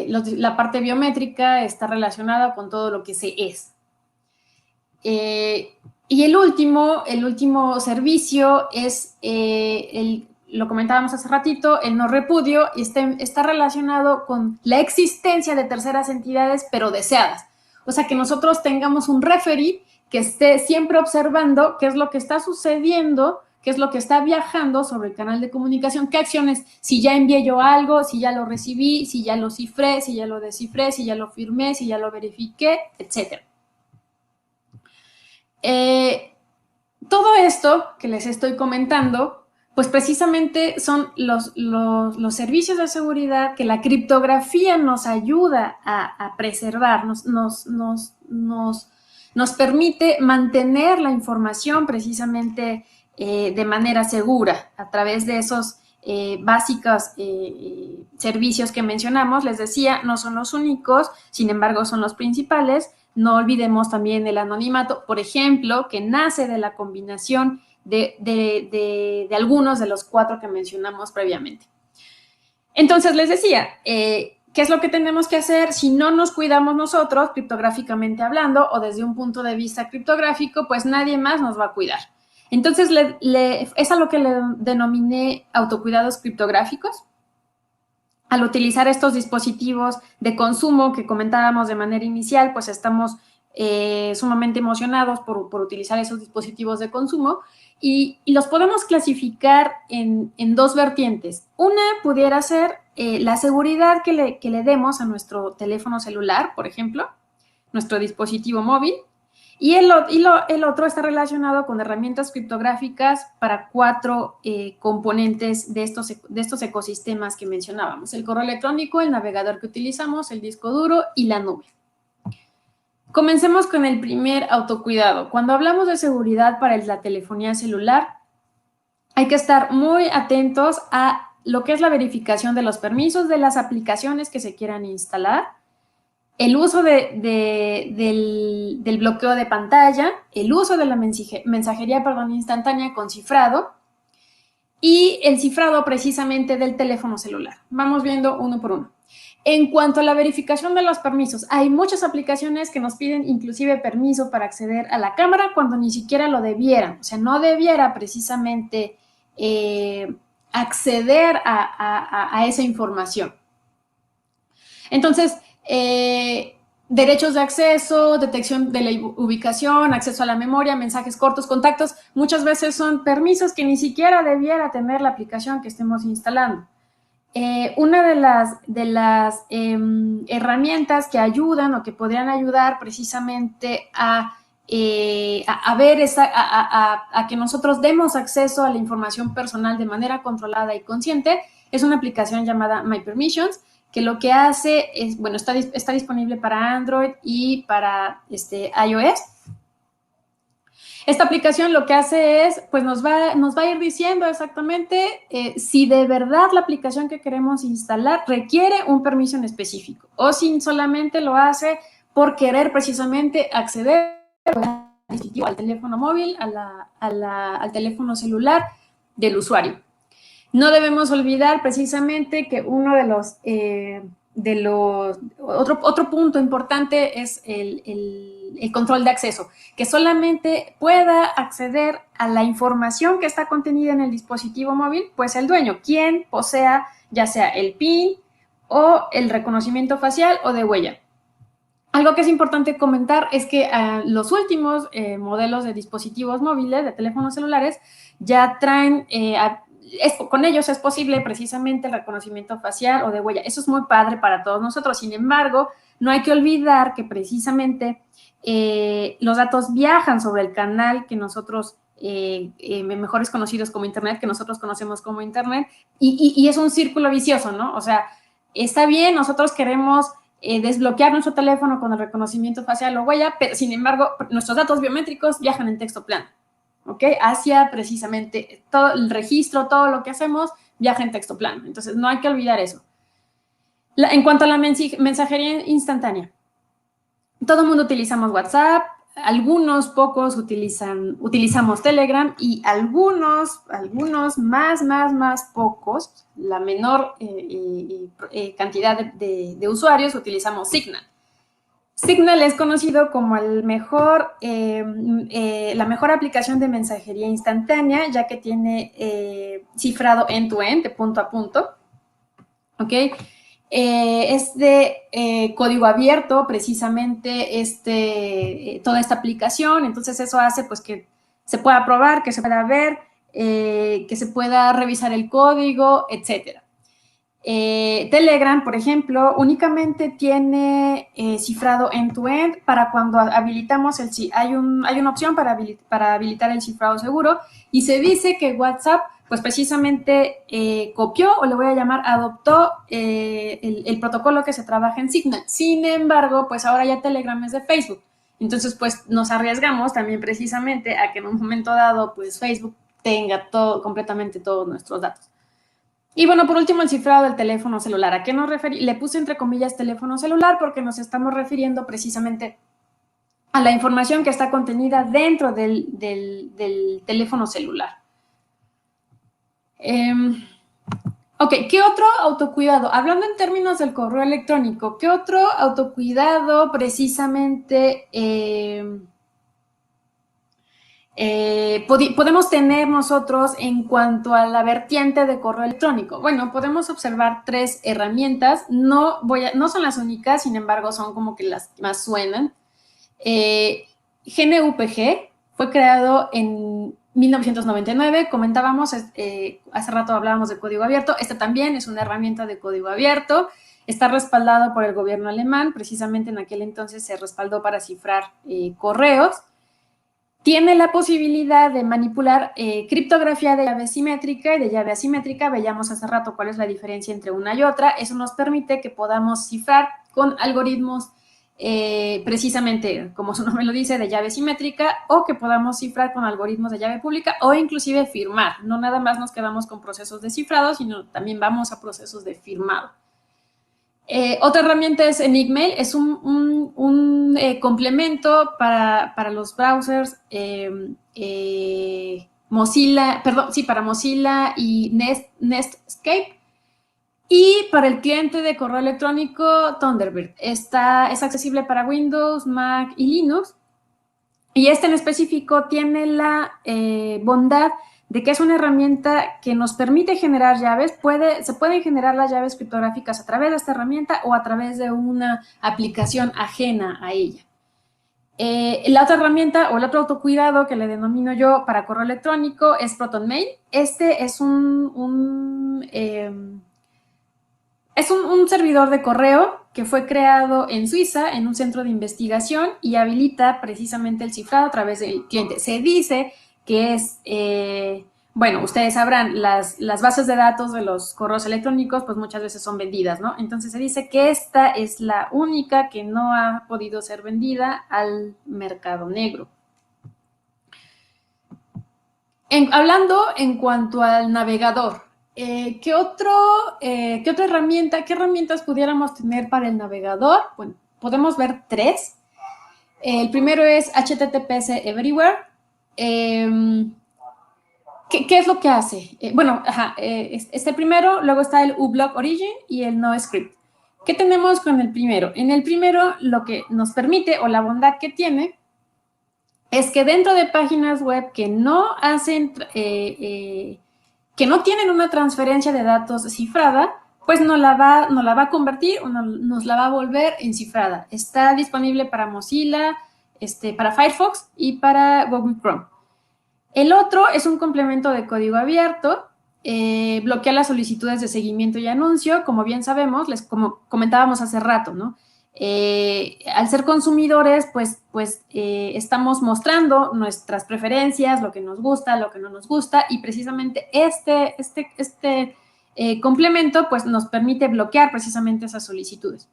La parte biométrica está relacionada con todo lo que se es. Y el último servicio es lo comentábamos hace ratito, el no repudio, y está relacionado con la existencia de terceras entidades, pero deseadas. O sea, que nosotros tengamos un referee que esté siempre observando qué es lo que está sucediendo, qué es lo que está viajando sobre el canal de comunicación, qué acciones, si ya envié yo algo, si ya lo recibí, si ya lo cifré, si ya lo descifré, si ya lo firmé, si ya lo verifiqué, etc. Todo esto que les estoy comentando, pues precisamente son los servicios de seguridad que la criptografía nos ayuda a preservar, nos permite mantener la información precisamente de manera segura a través de esos básicos servicios que mencionamos. Les decía, no son los únicos, sin embargo son los principales. No olvidemos también el anonimato, por ejemplo, que nace de la combinación de algunos de los 4 que mencionamos previamente. Entonces, les decía, ¿qué es lo que tenemos que hacer si no nos cuidamos nosotros, criptográficamente hablando, o desde un punto de vista criptográfico? Pues nadie más nos va a cuidar. Entonces, es a lo que le denominé autocuidados criptográficos. Al utilizar estos dispositivos de consumo que comentábamos de manera inicial, pues estamos sumamente emocionados por utilizar esos dispositivos de consumo, y los podemos clasificar en 2 vertientes. Una pudiera ser la seguridad que le demos a nuestro teléfono celular, por ejemplo, nuestro dispositivo móvil, y el otro está relacionado con herramientas criptográficas para 4 componentes de estos ecosistemas que mencionábamos: el correo electrónico, el navegador que utilizamos, el disco duro y la nube. Comencemos con el primer autocuidado. Cuando hablamos de seguridad para la telefonía celular, hay que estar muy atentos a lo que es la verificación de los permisos de las aplicaciones que se quieran instalar, el uso del bloqueo de pantalla, el uso de la mensajería instantánea con cifrado y el cifrado precisamente del teléfono celular. Vamos viendo uno por uno. En cuanto a la verificación de los permisos, hay muchas aplicaciones que nos piden inclusive permiso para acceder a la cámara cuando ni siquiera lo debieran. O sea, no debiera precisamente acceder a esa información. Entonces, derechos de acceso, detección de la ubicación, acceso a la memoria, mensajes cortos, contactos, muchas veces son permisos que ni siquiera debiera tener la aplicación que estemos instalando. Una de las herramientas que ayudan o que podrían ayudar precisamente a que nosotros demos acceso a la información personal de manera controlada y consciente es una aplicación llamada My Permissions, que lo que hace es, bueno, está disponible para Android y para iOS. Esta aplicación lo que hace es, pues nos va a ir diciendo exactamente si de verdad la aplicación que queremos instalar requiere un permiso en específico o si solamente lo hace por querer precisamente acceder al teléfono móvil, al teléfono celular del usuario. No debemos olvidar precisamente que uno otro punto importante es el control de acceso, que solamente pueda acceder a la información que está contenida en el dispositivo móvil, pues el dueño, quien posea ya sea el PIN o el reconocimiento facial o de huella. Algo que es importante comentar es que los últimos modelos de dispositivos móviles, de teléfonos celulares, ya traen con ellos es posible precisamente el reconocimiento facial o de huella. Eso es muy padre para todos nosotros. Sin embargo, no hay que olvidar que precisamente los datos viajan sobre el canal que nosotros, mejores conocidos como Internet, que nosotros conocemos como Internet, y es un círculo vicioso, ¿no? O sea, está bien, nosotros queremos desbloquear nuestro teléfono con el reconocimiento facial o huella, pero sin embargo, nuestros datos biométricos viajan en texto plano. ¿Ok? Hacia precisamente todo el registro, todo lo que hacemos, viaja en texto plano. Entonces, no hay que olvidar eso. En cuanto a la mensajería instantánea, todo el mundo utilizamos WhatsApp, algunos pocos utilizamos Telegram y algunos más pocos, la menor cantidad de usuarios utilizamos Signal. Signal es conocido como la mejor aplicación de mensajería instantánea, ya que tiene cifrado end-to-end, de punto a punto. ¿Ok? Es de código abierto, precisamente, toda esta aplicación. Entonces, eso hace pues que se pueda probar, que se pueda ver, que se pueda revisar el código, etcétera. Telegram, por ejemplo, únicamente tiene cifrado end-to-end para cuando habilitamos hay una opción para habilitar el cifrado seguro, y se dice que WhatsApp pues precisamente copió, o le voy a llamar adoptó el protocolo que se trabaja en Signal. Sin embargo, pues ahora ya Telegram es de Facebook. Entonces, pues nos arriesgamos también precisamente a que en un momento dado, pues Facebook tenga completamente todos nuestros datos. Y bueno, por último, el cifrado del teléfono celular. ¿A qué nos referimos? Le puse entre comillas teléfono celular porque nos estamos refiriendo precisamente a la información que está contenida dentro del teléfono celular. Ok, ¿qué otro autocuidado? Hablando en términos del correo electrónico, ¿qué otro autocuidado precisamente podemos tener nosotros en cuanto a la vertiente de correo electrónico? Bueno, podemos observar 3 herramientas. No son las únicas, sin embargo, son como que las que más suenan. GNUPG fue creado en 1999, comentábamos, hace rato hablábamos de código abierto. Esta también es una herramienta de código abierto, está respaldado por el gobierno alemán, precisamente en aquel entonces se respaldó para cifrar correos. Tiene la posibilidad de manipular criptografía de llave simétrica y de llave asimétrica. Veíamos hace rato cuál es la diferencia entre una y otra. Eso nos permite que podamos cifrar con algoritmos precisamente, como su nombre lo dice, de llave simétrica, o que podamos cifrar con algoritmos de llave pública, o inclusive firmar. No nada más nos quedamos con procesos de cifrado, sino también vamos a procesos de firmado. Otra herramienta es Enigmail, es un complemento para los browsers Mozilla, para Mozilla y Netscape. Y para el cliente de correo electrónico, Thunderbird. Es accesible para Windows, Mac y Linux. Y en específico tiene la bondad de que es una herramienta que nos permite generar llaves. Se pueden generar las llaves criptográficas a través de esta herramienta o a través de una aplicación ajena a ella. La otra herramienta o el otro autocuidado que le denomino yo para correo electrónico es ProtonMail. Es un servidor de correo que fue creado en Suiza, en un centro de investigación, y habilita precisamente el cifrado a través del cliente. Se dice que es, bueno, ustedes sabrán, las bases de datos de los correos electrónicos, pues muchas veces son vendidas, ¿no? Entonces se dice que esta es la única que no ha podido ser vendida al mercado negro. Hablando en cuanto al navegador, ¿qué herramientas pudiéramos tener para el navegador? Bueno, podemos ver 3. El primero es HTTPS Everywhere. ¿Qué es lo que hace? Este primero, luego está el uBlock Origin y el NoScript. ¿Qué tenemos con el primero? En el primero, lo que nos permite, o la bondad que tiene, es que dentro de páginas web que no hacen, que no tienen una transferencia de datos cifrada, pues nos la va a convertir o nos la va a volver en cifrada. Está disponible para Mozilla, para Firefox y para Google Chrome. El otro es un complemento de código abierto, bloquea las solicitudes de seguimiento y anuncio. Como bien sabemos, como comentábamos hace rato, ¿no? Al ser consumidores, pues estamos mostrando nuestras preferencias, lo que nos gusta, lo que no nos gusta, y precisamente este complemento pues nos permite bloquear precisamente esas solicitudes.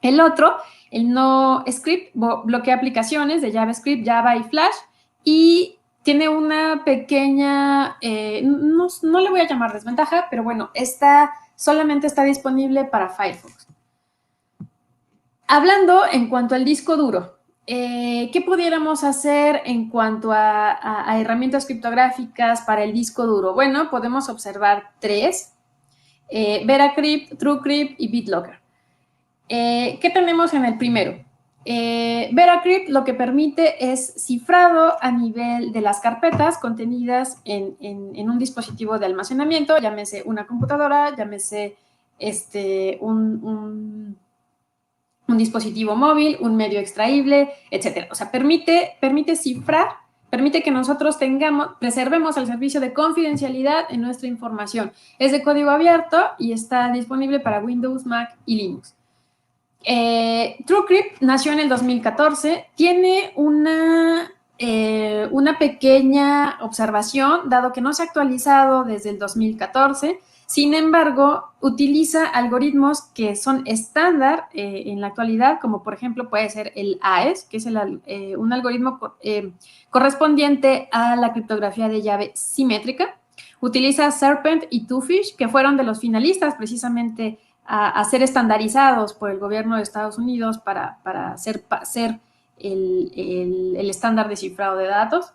El otro, el NoScript, bloquea aplicaciones de JavaScript, Java y Flash, y tiene una pequeña, no le voy a llamar desventaja, pero bueno, solamente está disponible para Firefox. Hablando en cuanto al disco duro, ¿qué pudiéramos hacer en cuanto a herramientas criptográficas para el disco duro? Bueno, podemos observar 3, VeraCrypt, TrueCrypt y BitLocker. ¿Qué tenemos en el primero? VeraCrypt lo que permite es cifrado a nivel de las carpetas contenidas en un dispositivo de almacenamiento, llámese una computadora, llámese un dispositivo móvil, un medio extraíble, etcétera. O sea, permite cifrar, permite que nosotros preservemos el servicio de confidencialidad en nuestra información. Es de código abierto y está disponible para Windows, Mac y Linux. TrueCrypt nació en el 2014, tiene una pequeña observación, dado que no se ha actualizado desde el 2014. Sin embargo, utiliza algoritmos que son estándar en la actualidad, como por ejemplo puede ser el AES, que es un algoritmo correspondiente a la criptografía de llave simétrica. Utiliza Serpent y Twofish, que fueron de los finalistas precisamente a ser estandarizados por el gobierno de Estados Unidos para ser el estándar de cifrado de datos.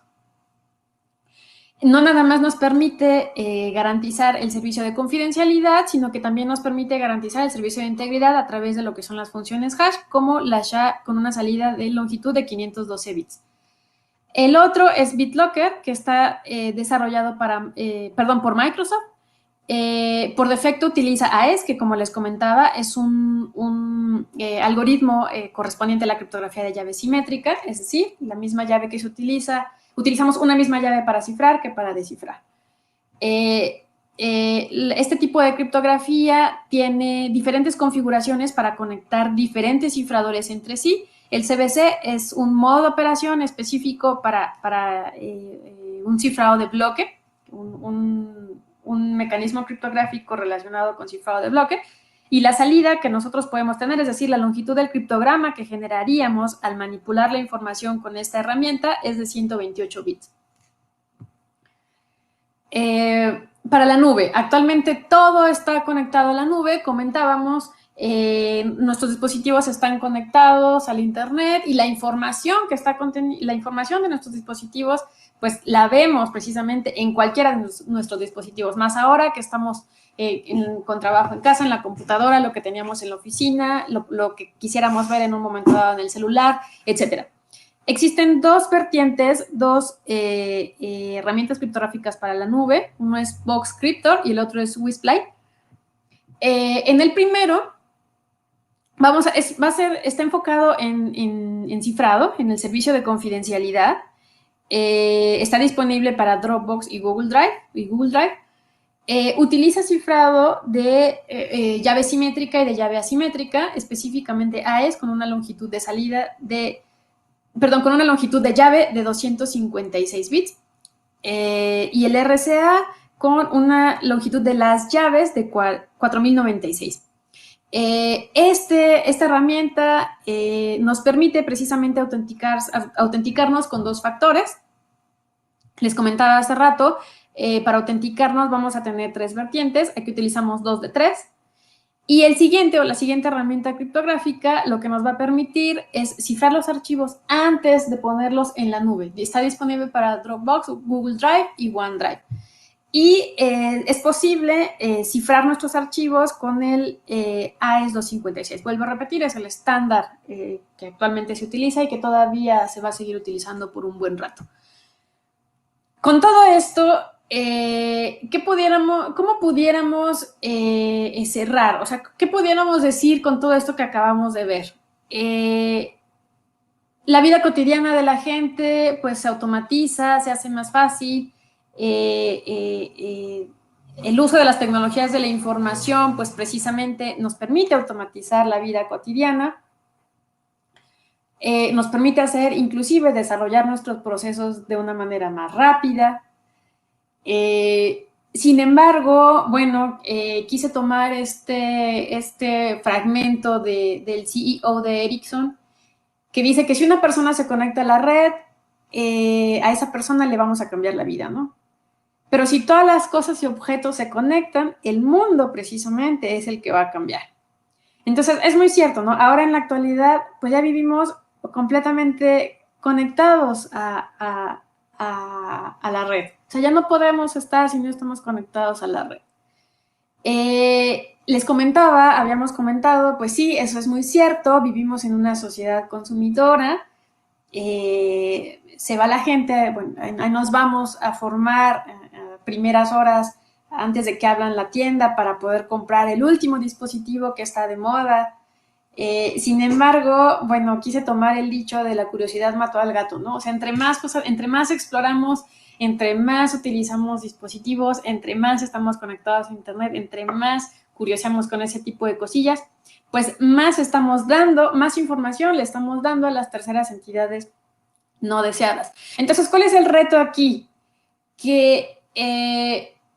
No nada más nos permite garantizar el servicio de confidencialidad, sino que también nos permite garantizar el servicio de integridad a través de lo que son las funciones hash, como la SHA con una salida de longitud de 512 bits. El otro es BitLocker, que está desarrollado por Microsoft. Por defecto utiliza AES, que como les comentaba, es un algoritmo correspondiente a la criptografía de llave simétrica, es decir, la misma llave que se utilizamos una misma llave para cifrar que para descifrar. Este tipo de criptografía tiene diferentes configuraciones para conectar diferentes cifradores entre sí. El CBC es un modo de operación específico para un cifrado de bloque, un mecanismo criptográfico relacionado con cifrado de bloque, y la salida que nosotros podemos tener, es decir, la longitud del criptograma que generaríamos al manipular la información con esta herramienta, es de 128 bits. Para la nube, actualmente todo está conectado a la nube, comentábamos, nuestros dispositivos están conectados al internet y la información de nuestros dispositivos pues la vemos precisamente en cualquiera de nuestros dispositivos, más ahora que estamos con trabajo en casa, en la computadora, lo que teníamos en la oficina, lo que quisiéramos ver en un momento dado en el celular, etc. Existen dos vertientes, dos herramientas criptográficas para la nube. Uno es Box Cryptor y el otro es Wisply. En el primero, está enfocado en cifrado, en el servicio de confidencialidad. Está disponible para Dropbox y Google Drive. Utiliza cifrado de llave simétrica y de llave asimétrica, específicamente AES con una longitud de con una longitud de llave de 256 bits y el RCA con una longitud de las llaves de 4096. Esta herramienta nos permite precisamente autenticarnos con dos factores. Les comentaba hace rato, para autenticarnos vamos a tener tres vertientes, aquí utilizamos 2 de 3. Y la siguiente herramienta criptográfica lo que nos va a permitir es cifrar los archivos antes de ponerlos en la nube. Está disponible para Dropbox, Google Drive y OneDrive. Y es posible cifrar nuestros archivos con el AES 256. Vuelvo a repetir, es el estándar que actualmente se utiliza y que todavía se va a seguir utilizando por un buen rato. Con todo esto, ¿cómo pudiéramos cerrar? O sea, ¿qué pudiéramos decir con todo esto que acabamos de ver? La vida cotidiana de la gente pues se automatiza, se hace más fácil. El uso de las tecnologías de la información pues precisamente nos permite automatizar la vida cotidiana. Nos permite inclusive desarrollar nuestros procesos de una manera más rápida. Sin embargo, bueno, quise tomar este fragmento del CEO de Ericsson, que dice que si una persona se conecta a la red, a esa persona le vamos a cambiar la vida, ¿no? Pero si todas las cosas y objetos se conectan, el mundo precisamente es el que va a cambiar. Entonces, es muy cierto, ¿no? Ahora en la actualidad, pues ya vivimos completamente conectados a la red. O sea, ya no podemos estar si no estamos conectados a la red. Habíamos comentado, pues sí, eso es muy cierto, vivimos en una sociedad consumidora, se va la gente, bueno, ahí nos vamos a formar primeras horas antes de que abran la tienda para poder comprar el último dispositivo que está de moda. Sin embargo, bueno, quise tomar el dicho de la curiosidad mató al gato, ¿no? O sea, entre más cosas, entre más exploramos, entre más utilizamos dispositivos, entre más estamos conectados a Internet, entre más curioseamos con ese tipo de cosillas, pues más estamos dando, más información le estamos dando a las terceras entidades no deseadas. Entonces, ¿cuál es el reto aquí? Que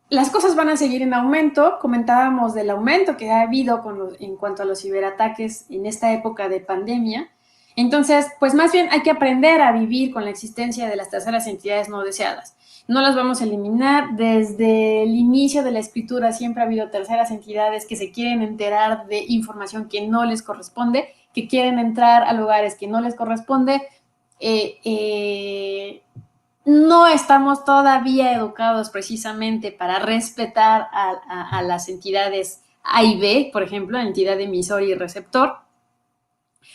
las cosas van a seguir en aumento. Comentábamos del aumento que ha habido en cuanto a los ciberataques en esta época de pandemia. Entonces, pues más bien hay que aprender a vivir con la existencia de las terceras entidades no deseadas. No las vamos a eliminar. Desde el inicio de la escritura siempre ha habido terceras entidades que se quieren enterar de información que no les corresponde, que quieren entrar a lugares que no les corresponde. No estamos todavía educados precisamente para respetar a las entidades A y B, por ejemplo, la entidad emisor y receptor.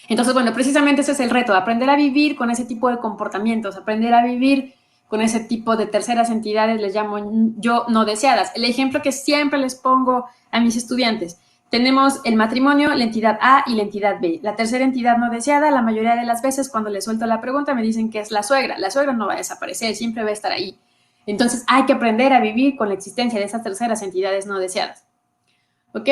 Entonces, bueno, precisamente ese es el reto, aprender a vivir con ese tipo de comportamientos, aprender a vivir con ese tipo de terceras entidades, les llamo yo no deseadas. El ejemplo que siempre les pongo a mis estudiantes: tenemos el matrimonio, la entidad A y la entidad B. La tercera entidad no deseada, la mayoría de las veces cuando les suelto la pregunta me dicen que es la suegra. La suegra no va a desaparecer, siempre va a estar ahí. Entonces hay que aprender a vivir con la existencia de esas terceras entidades no deseadas. ¿Ok?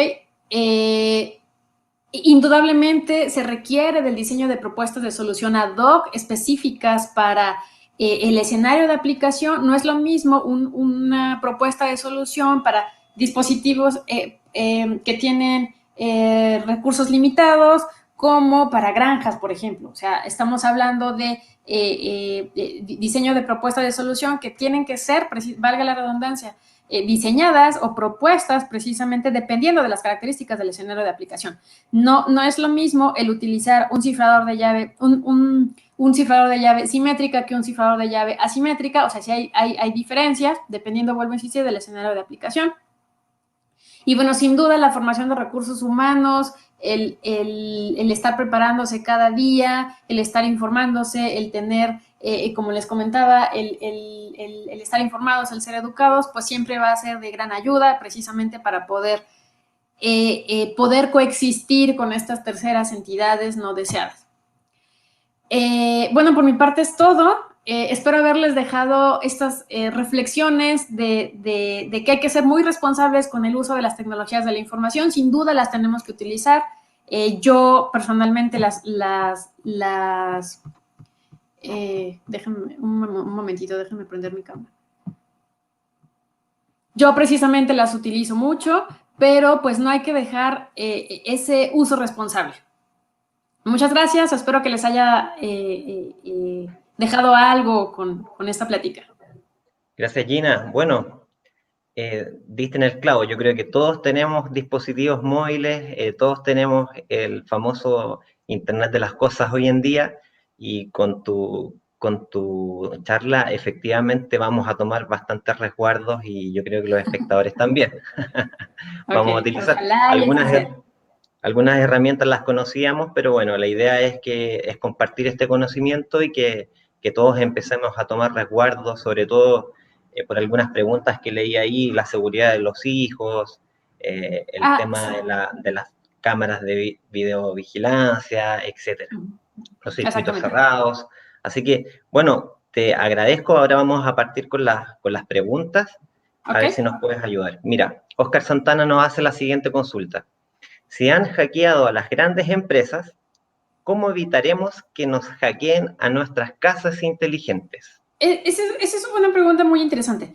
Indudablemente se requiere del diseño de propuestas de solución ad hoc específicas para el escenario de aplicación. No es lo mismo una propuesta de solución para dispositivos que tienen recursos limitados como para granjas, por ejemplo. O sea, estamos hablando de diseño de propuestas de solución que tienen que ser, valga la redundancia, diseñadas o propuestas precisamente dependiendo de las características del escenario de aplicación. No es lo mismo el utilizar un cifrador de llave, un cifrador de llave simétrica que un cifrador de llave asimétrica. O sea, sí hay diferencias dependiendo, vuelvo a insistir, del escenario de aplicación. Y bueno, sin duda la formación de recursos humanos, el estar preparándose cada día, el estar informándose, el tener, como les comentaba, el estar informados, el ser educados, pues siempre va a ser de gran ayuda precisamente para poder coexistir con estas terceras entidades no deseadas. Bueno, por mi parte es todo. Espero haberles dejado estas reflexiones de que hay que ser muy responsables con el uso de las tecnologías de la información. Sin duda las tenemos que utilizar. Yo personalmente déjenme un momentito, déjenme prender mi cámara. Yo precisamente las utilizo mucho, pero pues no hay que dejar ese uso responsable. Muchas gracias, espero que les haya dejado algo con esta plática. Gracias, Gina. Bueno, diste en el clavo. Yo creo que todos tenemos dispositivos móviles, todos tenemos el famoso Internet de las cosas hoy en día, y con tu charla efectivamente vamos a tomar bastantes resguardos, y yo creo que los espectadores también. Vamos a utilizar algunas herramientas, las conocíamos, pero bueno, la idea es compartir este conocimiento y que todos empecemos a tomar resguardos, sobre todo por algunas preguntas que leí ahí: la seguridad de los hijos, el tema sí, de las cámaras de videovigilancia, etcétera, los circuitos cerrados. Así que, bueno, te agradezco. Ahora vamos a partir con las preguntas, a ver si nos puedes ayudar. Mira, Oscar Santana nos hace la siguiente consulta: si han hackeado a las grandes empresas, ¿cómo evitaremos que nos hackeen a nuestras casas inteligentes? Esa es una pregunta muy interesante.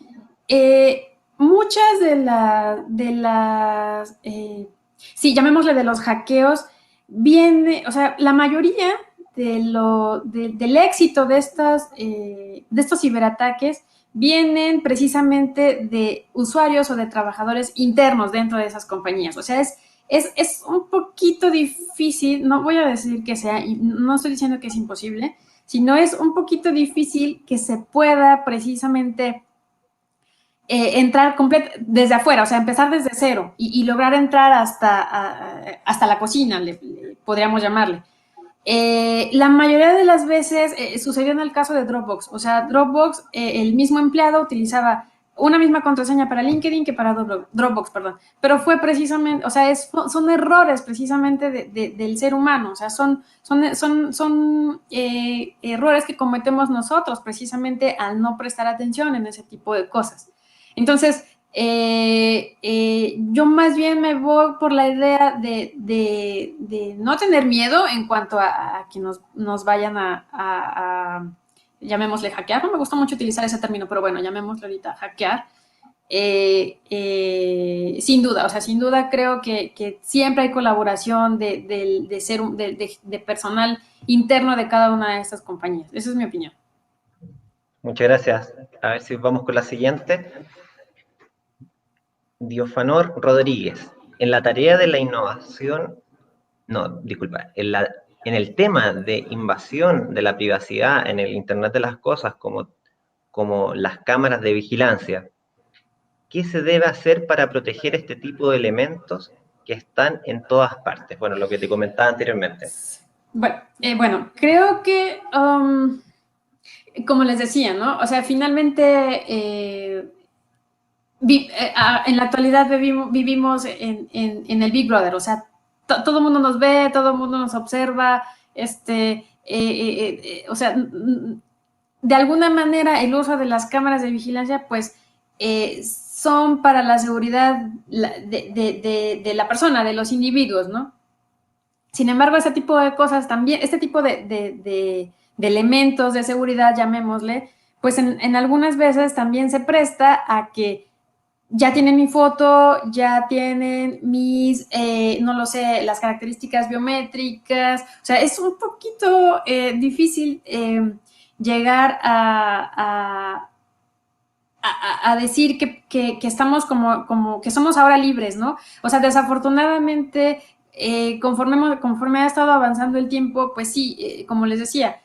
Muchas de las sí, llamémosle de los hackeos, viene, o sea, la mayoría del éxito de estos ciberataques vienen precisamente de usuarios o de trabajadores internos dentro de esas compañías. O sea, es un poquito difícil, no voy a decir que sea, no estoy diciendo que es imposible, sino es un poquito difícil que se pueda precisamente entrar desde afuera, o sea, empezar desde cero y lograr entrar hasta la cocina, podríamos llamarle. La mayoría de las veces sucedió en el caso de Dropbox. O sea, Dropbox, el mismo empleado utilizaba una misma contraseña para LinkedIn que para Dropbox, perdón. Pero fue precisamente, o sea, son errores precisamente del ser humano, o sea, son errores que cometemos nosotros precisamente al no prestar atención en ese tipo de cosas. Entonces, yo más bien me voy por la idea de no tener miedo en cuanto a que nos vayan a llamémosle hackear, no me gusta mucho utilizar ese término, pero bueno, llamémosle ahorita hackear. Sin duda, o sea, sin duda creo que siempre hay colaboración de personal interno de cada una de estas compañías. Esa es mi opinión. Muchas gracias. A ver si vamos con la siguiente. Diofanor Rodríguez. En la tarea de la innovación, no, disculpa, en el tema de invasión de la privacidad en el Internet de las cosas, como las cámaras de vigilancia, ¿qué se debe hacer para proteger este tipo de elementos que están en todas partes? Bueno, lo que te comentaba anteriormente. Bueno, creo que, como les decía, ¿no? O sea, finalmente, en la actualidad vivimos en el Big Brother, o sea, todo el mundo nos ve, todo el mundo nos observa, o sea, de alguna manera el uso de las cámaras de vigilancia, pues, son para la seguridad de la persona, de los individuos, ¿no? Sin embargo, este tipo de cosas también, este tipo de elementos de seguridad, llamémosle, pues en algunas veces también se presta a que ya tienen mi foto, ya tienen mis, no lo sé, las características biométricas. O sea, es un poquito difícil llegar a decir que estamos como que somos ahora libres, ¿no? O sea, desafortunadamente, conforme ha estado avanzando el tiempo, pues sí, como les decía,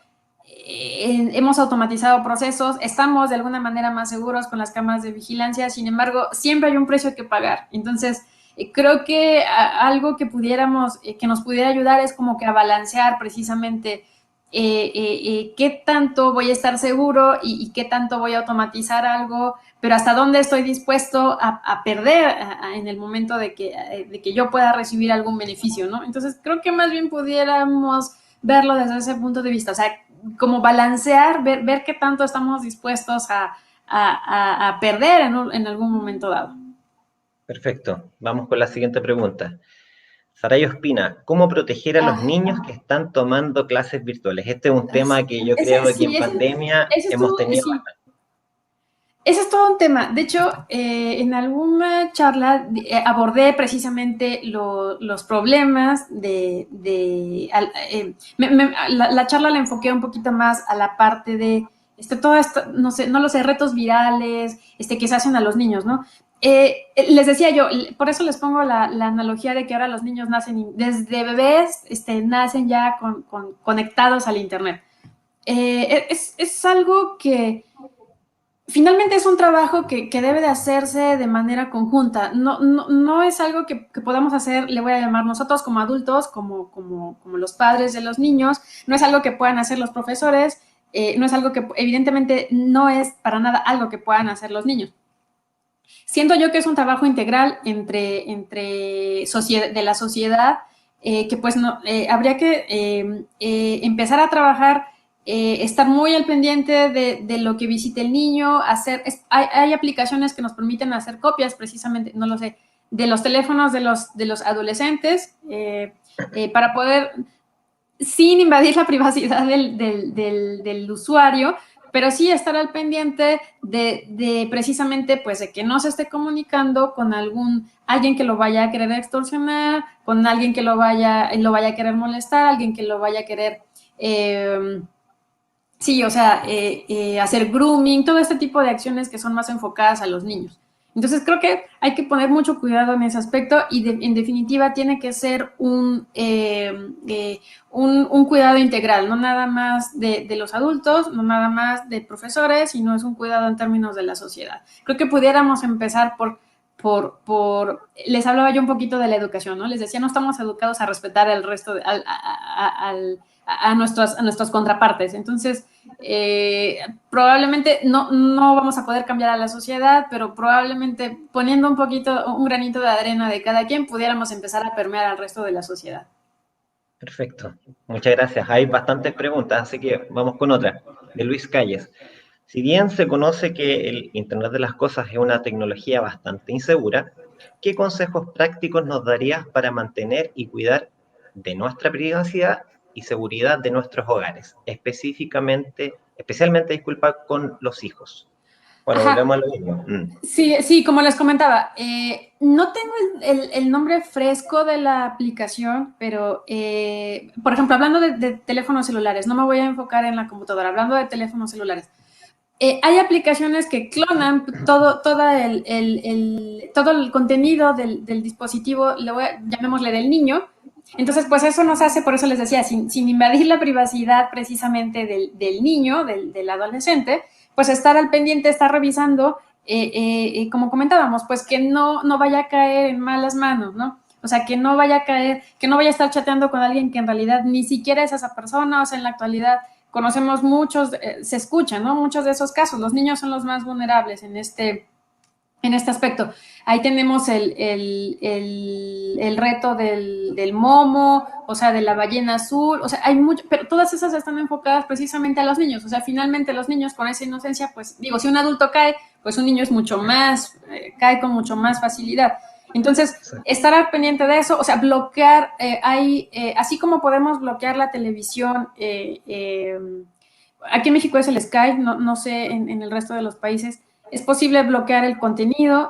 hemos automatizado procesos, estamos de alguna manera más seguros con las cámaras de vigilancia, sin embargo, siempre hay un precio que pagar. Entonces, creo que algo que que nos pudiera ayudar es como que a balancear precisamente qué tanto voy a estar seguro y qué tanto voy a automatizar algo, pero hasta dónde estoy dispuesto a perder en el momento de que yo pueda recibir algún beneficio, ¿no? Entonces, creo que más bien pudiéramos verlo desde ese punto de vista, o sea, como balancear, ver qué tanto estamos dispuestos a perder en algún momento dado. Perfecto. Vamos con la siguiente pregunta. Saraya Ospina, ¿cómo proteger a los niños que están tomando clases virtuales? Este es un tema que yo creo que en pandemia hemos tenido bastante. Ese es todo un tema. De hecho, en alguna charla abordé precisamente los problemas la charla la enfoqué un poquito más a la parte de todo esto, no lo sé, retos virales, que se hacen a los niños, ¿no? Les decía yo, por eso les pongo la analogía de que ahora los niños nacen, desde bebés, nacen ya conectados al Internet. Es algo que finalmente es un trabajo que debe de hacerse de manera conjunta. No es algo que podamos hacer, le voy a llamar nosotros como adultos, como los padres de los niños. No es algo que puedan hacer los profesores. No es algo que, evidentemente, no es para nada algo que puedan hacer los niños. Siento yo que es un trabajo integral entre de la sociedad, que pues habría que empezar a trabajar, estar muy al pendiente de lo que visite el niño, hay aplicaciones que nos permiten hacer copias precisamente, no lo sé, de los teléfonos de los adolescentes, para poder, sin invadir la privacidad del usuario, pero sí estar al pendiente de precisamente, pues, de que no se esté comunicando con alguien que lo vaya a querer extorsionar, con alguien que lo vaya a querer molestar, alguien que lo vaya a querer, sí, o sea, hacer grooming, todo este tipo de acciones que son más enfocadas a los niños. Entonces, creo que hay que poner mucho cuidado en ese aspecto y en definitiva tiene que ser un cuidado integral, no nada más de los adultos, no nada más de profesores, sino es un cuidado en términos de la sociedad. Creo que pudiéramos empezar por les hablaba yo un poquito de la educación, ¿no? Les decía, no estamos educados a respetar el resto, a nuestras contrapartes. Entonces, probablemente no vamos a poder cambiar a la sociedad, pero probablemente poniendo un granito de arena de cada quien, pudiéramos empezar a permear al resto de la sociedad. Perfecto, muchas gracias. Hay bastantes preguntas, así que vamos con otra, de Luis Calles. Si bien se conoce que el Internet de las Cosas es una tecnología bastante insegura, ¿qué consejos prácticos nos darías para mantener y cuidar de nuestra privacidad y seguridad de nuestros hogares? Especialmente, disculpa, con los hijos. Bueno, Ajá. volvemos a lo mismo. Sí, como les comentaba, no tengo el nombre fresco de la aplicación, pero, por ejemplo, hablando de teléfonos celulares, no me voy a enfocar en la computadora, hablando de teléfonos celulares. Hay aplicaciones que clonan todo el contenido del dispositivo, llamémosle del niño. Entonces, pues eso nos hace, por eso les decía, sin invadir la privacidad precisamente del niño, del adolescente, pues estar al pendiente, estar revisando, como comentábamos, pues que no vaya a caer en malas manos, ¿no? O sea, que no vaya a estar chateando con alguien que en realidad ni siquiera es esa persona. O sea, en la actualidad conocemos muchos, se escuchan, ¿no? Muchos de esos casos. Los niños son los más vulnerables en este aspecto. Ahí tenemos el reto del momo, o sea, de la ballena azul, o sea, hay mucho, pero todas esas están enfocadas precisamente a los niños. O sea, finalmente los niños con esa inocencia, pues digo, si un adulto cae, pues un niño es mucho más, cae con mucho más facilidad. Entonces, estar al pendiente de eso, o sea, bloquear, así como podemos bloquear la televisión, aquí en México es el Sky, no sé en el resto de los países. Es posible bloquear el contenido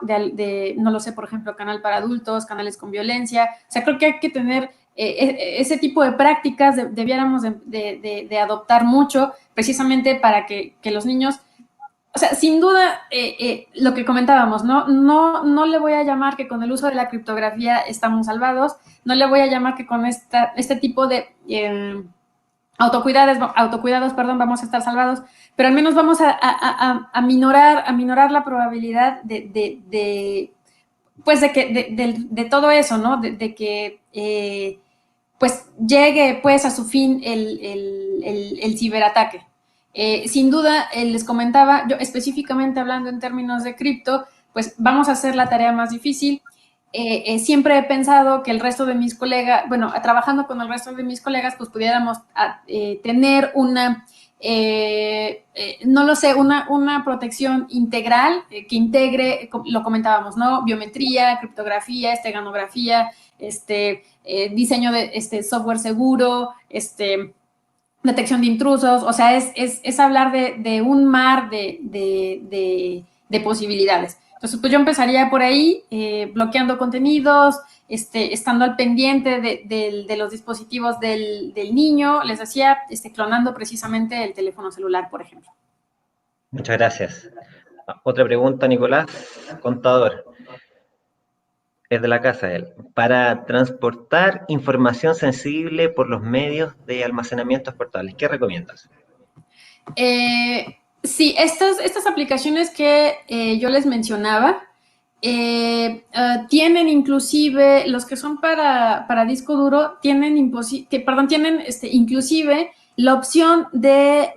no lo sé, por ejemplo, canal para adultos, canales con violencia. O sea, creo que hay que tener ese tipo de prácticas, debiéramos de adoptar mucho, precisamente para que los niños, o sea, sin duda, lo que comentábamos, no le voy a llamar que con el uso de la criptografía estamos salvados, no le voy a llamar que con este tipo de autocuidados, vamos a estar salvados, pero al menos vamos a minorar la probabilidad de todo eso, ¿no? De que pues llegue pues a su fin el ciberataque. Sin duda, les comentaba, yo específicamente hablando en términos de cripto, pues vamos a hacer la tarea más difícil. Siempre he pensado que el resto de mis colegas, bueno, trabajando con el resto de mis colegas, pues pudiéramos tener no lo sé, una protección integral que integre, lo comentábamos, ¿no? Biometría, criptografía, esteganografía, diseño de software seguro, detección de intrusos. O sea, es hablar de un mar de posibilidades. Entonces, pues yo empezaría por ahí, bloqueando contenidos, estando al pendiente de los dispositivos del niño, les decía, clonando precisamente el teléfono celular, por ejemplo. Muchas gracias. Otra pregunta, Nicolás, contador. Es de la casa él. Para transportar información sensible por los medios de almacenamiento portables, ¿qué recomiendas? Sí, estas aplicaciones que yo les mencionaba tienen inclusive, los que son para disco duro, tienen inclusive la opción de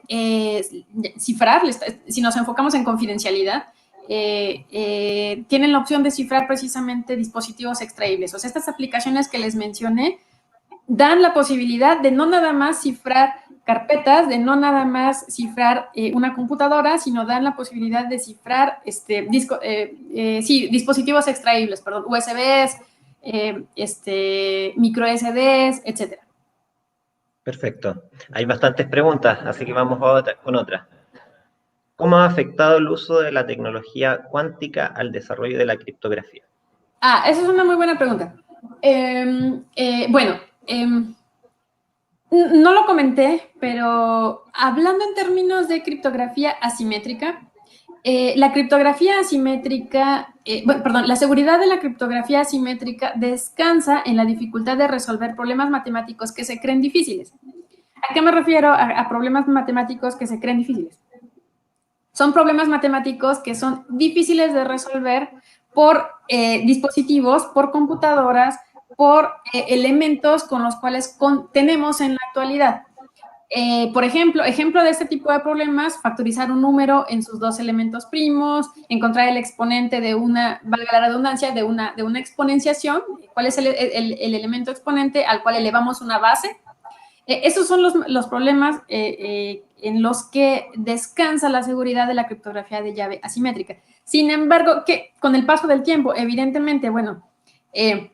cifrar, si nos enfocamos en confidencialidad, tienen la opción de cifrar precisamente dispositivos extraíbles. O sea, estas aplicaciones que les mencioné dan la posibilidad de no nada más cifrar carpetas, de no nada más cifrar una computadora, sino dan la posibilidad de cifrar dispositivos extraíbles, perdón, USBs, micro SDs, etcétera. Perfecto. Hay bastantes preguntas, así que vamos con otra. ¿Cómo ha afectado el uso de la tecnología cuántica al desarrollo de la criptografía? Esa es una muy buena pregunta. No lo comenté, pero hablando en términos de criptografía asimétrica, la criptografía asimétrica, la seguridad de la criptografía asimétrica descansa en la dificultad de resolver problemas matemáticos que se creen difíciles. ¿A qué me refiero a problemas matemáticos que se creen difíciles? son problemas matemáticos que son difíciles de resolver por dispositivos, por computadoras, por elementos con los cuales tenemos en la actualidad. Por ejemplo de este tipo de problemas, factorizar un número en sus dos elementos primos, encontrar el exponente de una, valga la redundancia, de una exponenciación, cuál es el elemento exponente al cual elevamos una base. Esos son los problemas en los que descansa la seguridad de la criptografía de llave asimétrica. Sin embargo, que con el paso del tiempo, evidentemente, bueno, el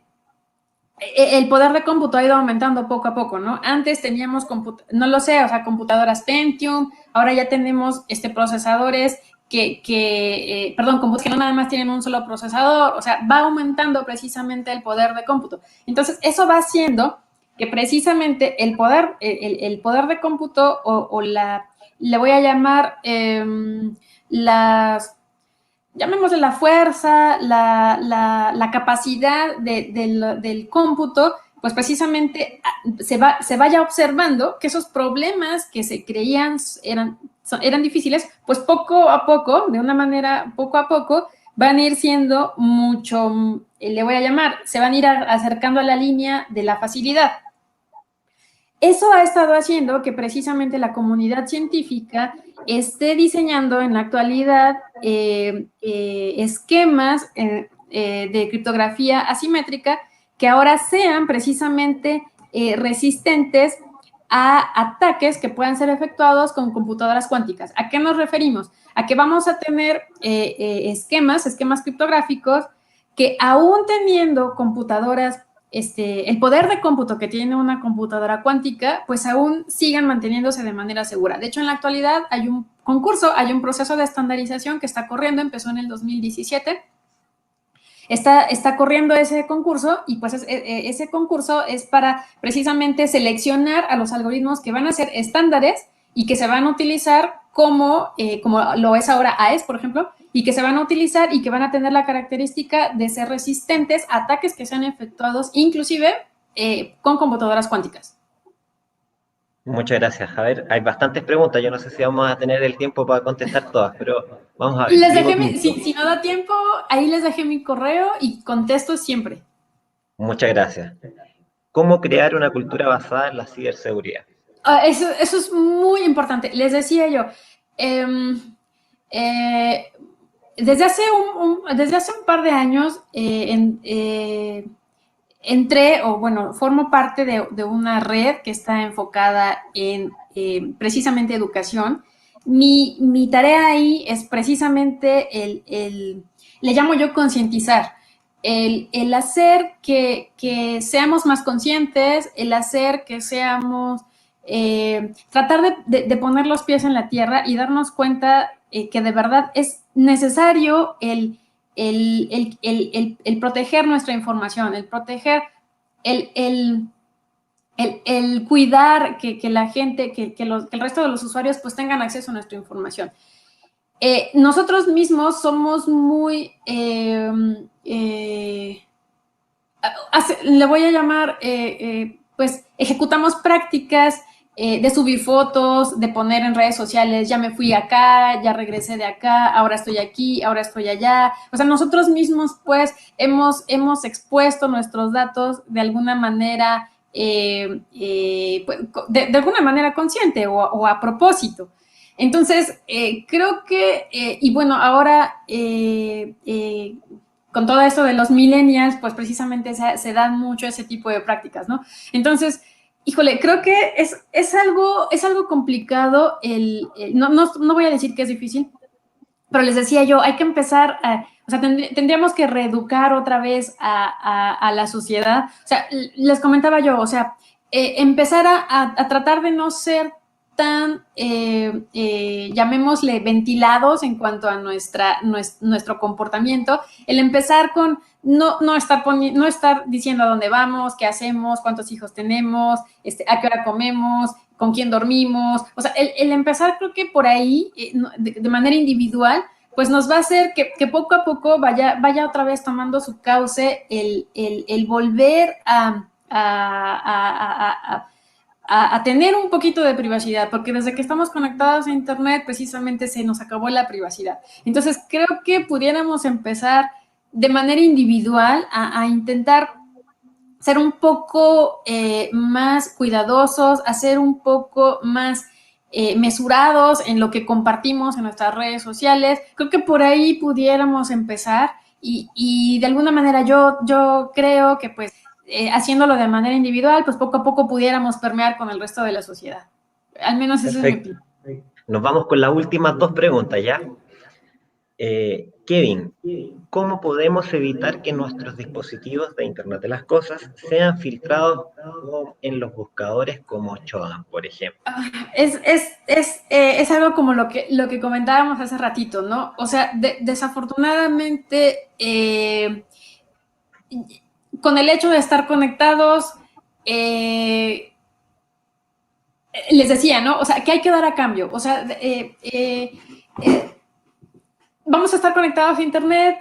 poder de cómputo ha ido aumentando poco a poco, ¿no? Antes teníamos, no lo sé, o sea, computadoras Pentium, ahora ya tenemos procesadores computadores que no nada más tienen un solo procesador, o sea, va aumentando precisamente el poder de cómputo. Entonces, eso va haciendo que precisamente el poder de cómputo le voy a llamar llamémosle la fuerza, la capacidad del cómputo, pues precisamente se vaya observando que esos problemas que se creían eran difíciles, pues poco a poco, de una manera poco a poco, van a ir siendo mucho, le voy a llamar, se van a ir acercando a la línea de la facilidad. Eso ha estado haciendo que precisamente la comunidad científica esté diseñando en la actualidad esquemas de criptografía asimétrica que ahora sean precisamente resistentes a ataques que puedan ser efectuados con computadoras cuánticas. ¿A qué nos referimos? A que vamos a tener esquemas criptográficos que aún teniendo computadoras el poder de cómputo que tiene una computadora cuántica, pues aún sigan manteniéndose de manera segura. De hecho, en la actualidad hay un concurso, hay un proceso de estandarización que está corriendo, empezó en el 2017. Está corriendo ese concurso y pues ese concurso es para precisamente seleccionar a los algoritmos que van a ser estándares y que se van a utilizar como lo es ahora AES, por ejemplo, y que se van a utilizar y que van a tener la característica de ser resistentes a ataques que sean efectuados inclusive con computadoras cuánticas. Muchas gracias. A ver, hay bastantes preguntas. Yo no sé si vamos a tener el tiempo para contestar todas, pero vamos a ver. Les dejé si no da tiempo, ahí les dejé mi correo y contesto siempre. Muchas gracias. ¿Cómo crear una cultura basada en la ciberseguridad? Eso es muy importante. Les decía yo, desde hace un par de años formo parte de una red que está enfocada en precisamente educación. Mi tarea ahí es precisamente le llamo yo concientizar, el hacer que seamos más conscientes, el hacer que seamos, tratar de poner los pies en la tierra y darnos cuenta que de verdad es necesario el proteger nuestra información, el proteger, el cuidar que la gente, que el resto de los usuarios pues tengan acceso a nuestra información. Nosotros mismos somos muy, le voy a llamar, pues ejecutamos prácticas de subir fotos, de poner en redes sociales, ya me fui acá, ya regresé de acá, ahora estoy aquí, ahora estoy allá. O sea, nosotros mismos pues hemos expuesto nuestros datos de alguna manera, pues, de alguna manera consciente o a propósito. Entonces, creo que, y bueno, ahora con todo esto de los millennials, pues precisamente se dan mucho ese tipo de prácticas, ¿no? Entonces, híjole, creo que es algo complicado. No voy a decir que es difícil, pero les decía yo, hay que empezar o sea, tendríamos que reeducar otra vez a la sociedad. O sea, les comentaba yo, o sea, empezar a tratar de no ser tan, llamémosle, ventilados en cuanto a nuestro comportamiento, el empezar con no estar diciendo a dónde vamos, qué hacemos, cuántos hijos tenemos, a qué hora comemos, con quién dormimos. O sea, el empezar creo que por ahí, de manera individual, pues nos va a hacer que poco a poco vaya otra vez tomando su cauce el volver a tener un poquito de privacidad, porque desde que estamos conectados a Internet, precisamente se nos acabó la privacidad. Entonces, creo que pudiéramos empezar de manera individual a intentar ser un poco más cuidadosos, a ser un poco más mesurados en lo que compartimos en nuestras redes sociales. Creo que por ahí pudiéramos empezar y de alguna manera yo creo que pues haciéndolo de manera individual, pues poco a poco pudiéramos permear con el resto de la sociedad. Al menos eso es mi Perfecto. opinión. Nos vamos con las últimas dos preguntas, ¿ya? Kevin, ¿cómo podemos evitar que nuestros dispositivos de Internet de las Cosas sean filtrados en los buscadores como Shodan, por ejemplo? Es algo como lo que comentábamos hace ratito, ¿no? O sea, desafortunadamente, con el hecho de estar conectados, les decía, ¿no? O sea, que hay que dar a cambio. O sea, vamos a estar conectados a Internet,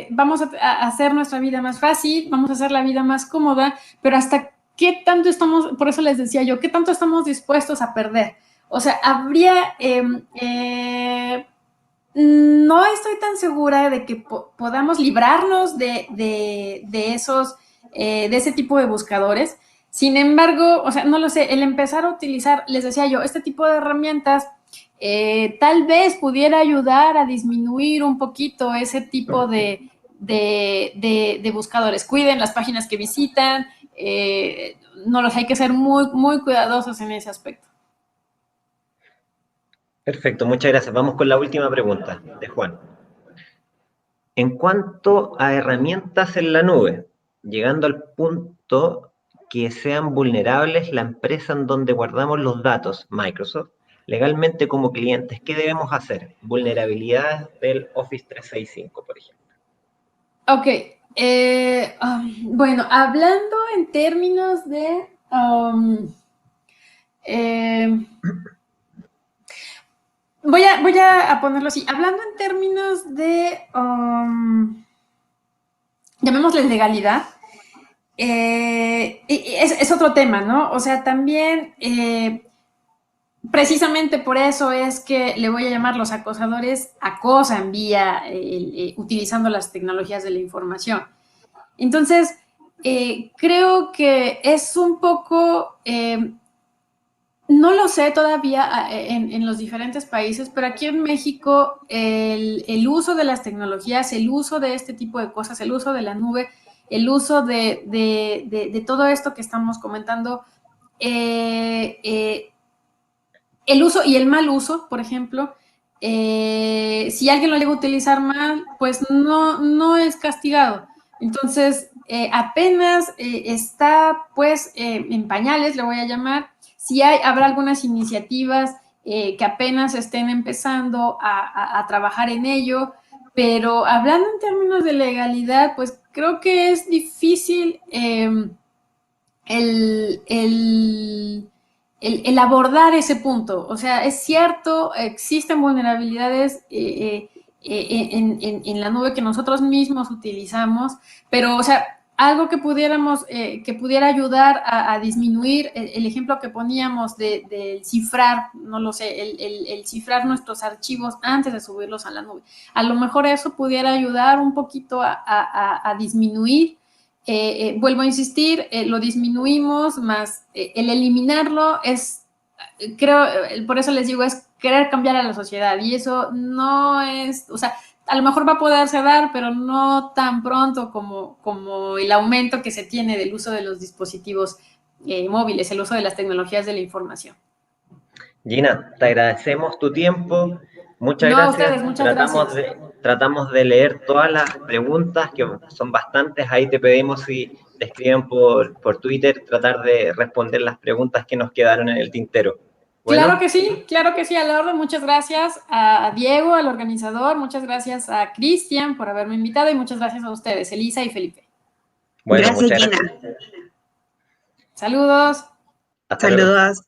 vamos a hacer nuestra vida más fácil, vamos a hacer la vida más cómoda, pero hasta qué tanto estamos, por eso les decía yo, qué tanto estamos dispuestos a perder. O sea, habría, no estoy tan segura de que podamos librarnos de esos, de ese tipo de buscadores. Sin embargo, o sea, no lo sé, el empezar a utilizar, les decía yo, este tipo de herramientas tal vez pudiera ayudar a disminuir un poquito ese tipo de buscadores. Cuiden las páginas que visitan, no los hay que ser muy, muy cuidadosos en ese aspecto. Perfecto, muchas gracias. Vamos con la última pregunta de Juan. En cuanto a herramientas en la nube, llegando al punto que sean vulnerables la empresa en donde guardamos los datos, Microsoft, legalmente como clientes, ¿qué debemos hacer? Vulnerabilidades del Office 365, por ejemplo. Ok, bueno, hablando en términos de... voy a ponerlo así, hablando en términos de, llamémosle legalidad, es otro tema, ¿no? O sea, también, precisamente por eso es que le voy a llamar los acosadores acosan vía, utilizando las tecnologías de la información. Entonces, creo que es un poco, no lo sé todavía en los diferentes países, pero aquí en México el uso de las tecnologías, el uso de este tipo de cosas, el uso de la nube, el uso de todo esto que estamos comentando, el uso y el mal uso, por ejemplo, si alguien lo llega a utilizar mal, pues no es castigado. Entonces, apenas está pues en pañales, le voy a llamar, si habrá algunas iniciativas que apenas estén empezando a trabajar en ello, pero hablando en términos de legalidad, pues creo que es difícil el, el, el abordar ese punto. O sea, es cierto, existen vulnerabilidades en la nube que nosotros mismos utilizamos, pero, o sea, algo que pudiéramos, que pudiera ayudar a disminuir el ejemplo que poníamos de cifrar, no lo sé, el cifrar nuestros archivos antes de subirlos a la nube. A lo mejor eso pudiera ayudar un poquito a disminuir. Vuelvo a insistir, lo disminuimos, más el eliminarlo es, creo, por eso les digo, es querer cambiar a la sociedad y eso no es, o sea, a lo mejor va a poderse dar, pero no tan pronto como el aumento que se tiene del uso de los dispositivos móviles, el uso de las tecnologías de la información. Gina, te agradecemos tu tiempo. Muchas No, a gracias. ustedes, muchas gracias. Tratamos de leer todas las preguntas, que son bastantes. Ahí te pedimos si te escriben por Twitter, tratar de responder las preguntas que nos quedaron en el tintero. Bueno, Claro que sí, a la orden. Muchas gracias a Diego, al organizador, muchas gracias a Cristian por haberme invitado y muchas gracias a ustedes, Elisa y Felipe. bueno, Gracias, muchas Gina. gracias. Saludos. Hasta luego. Saludos.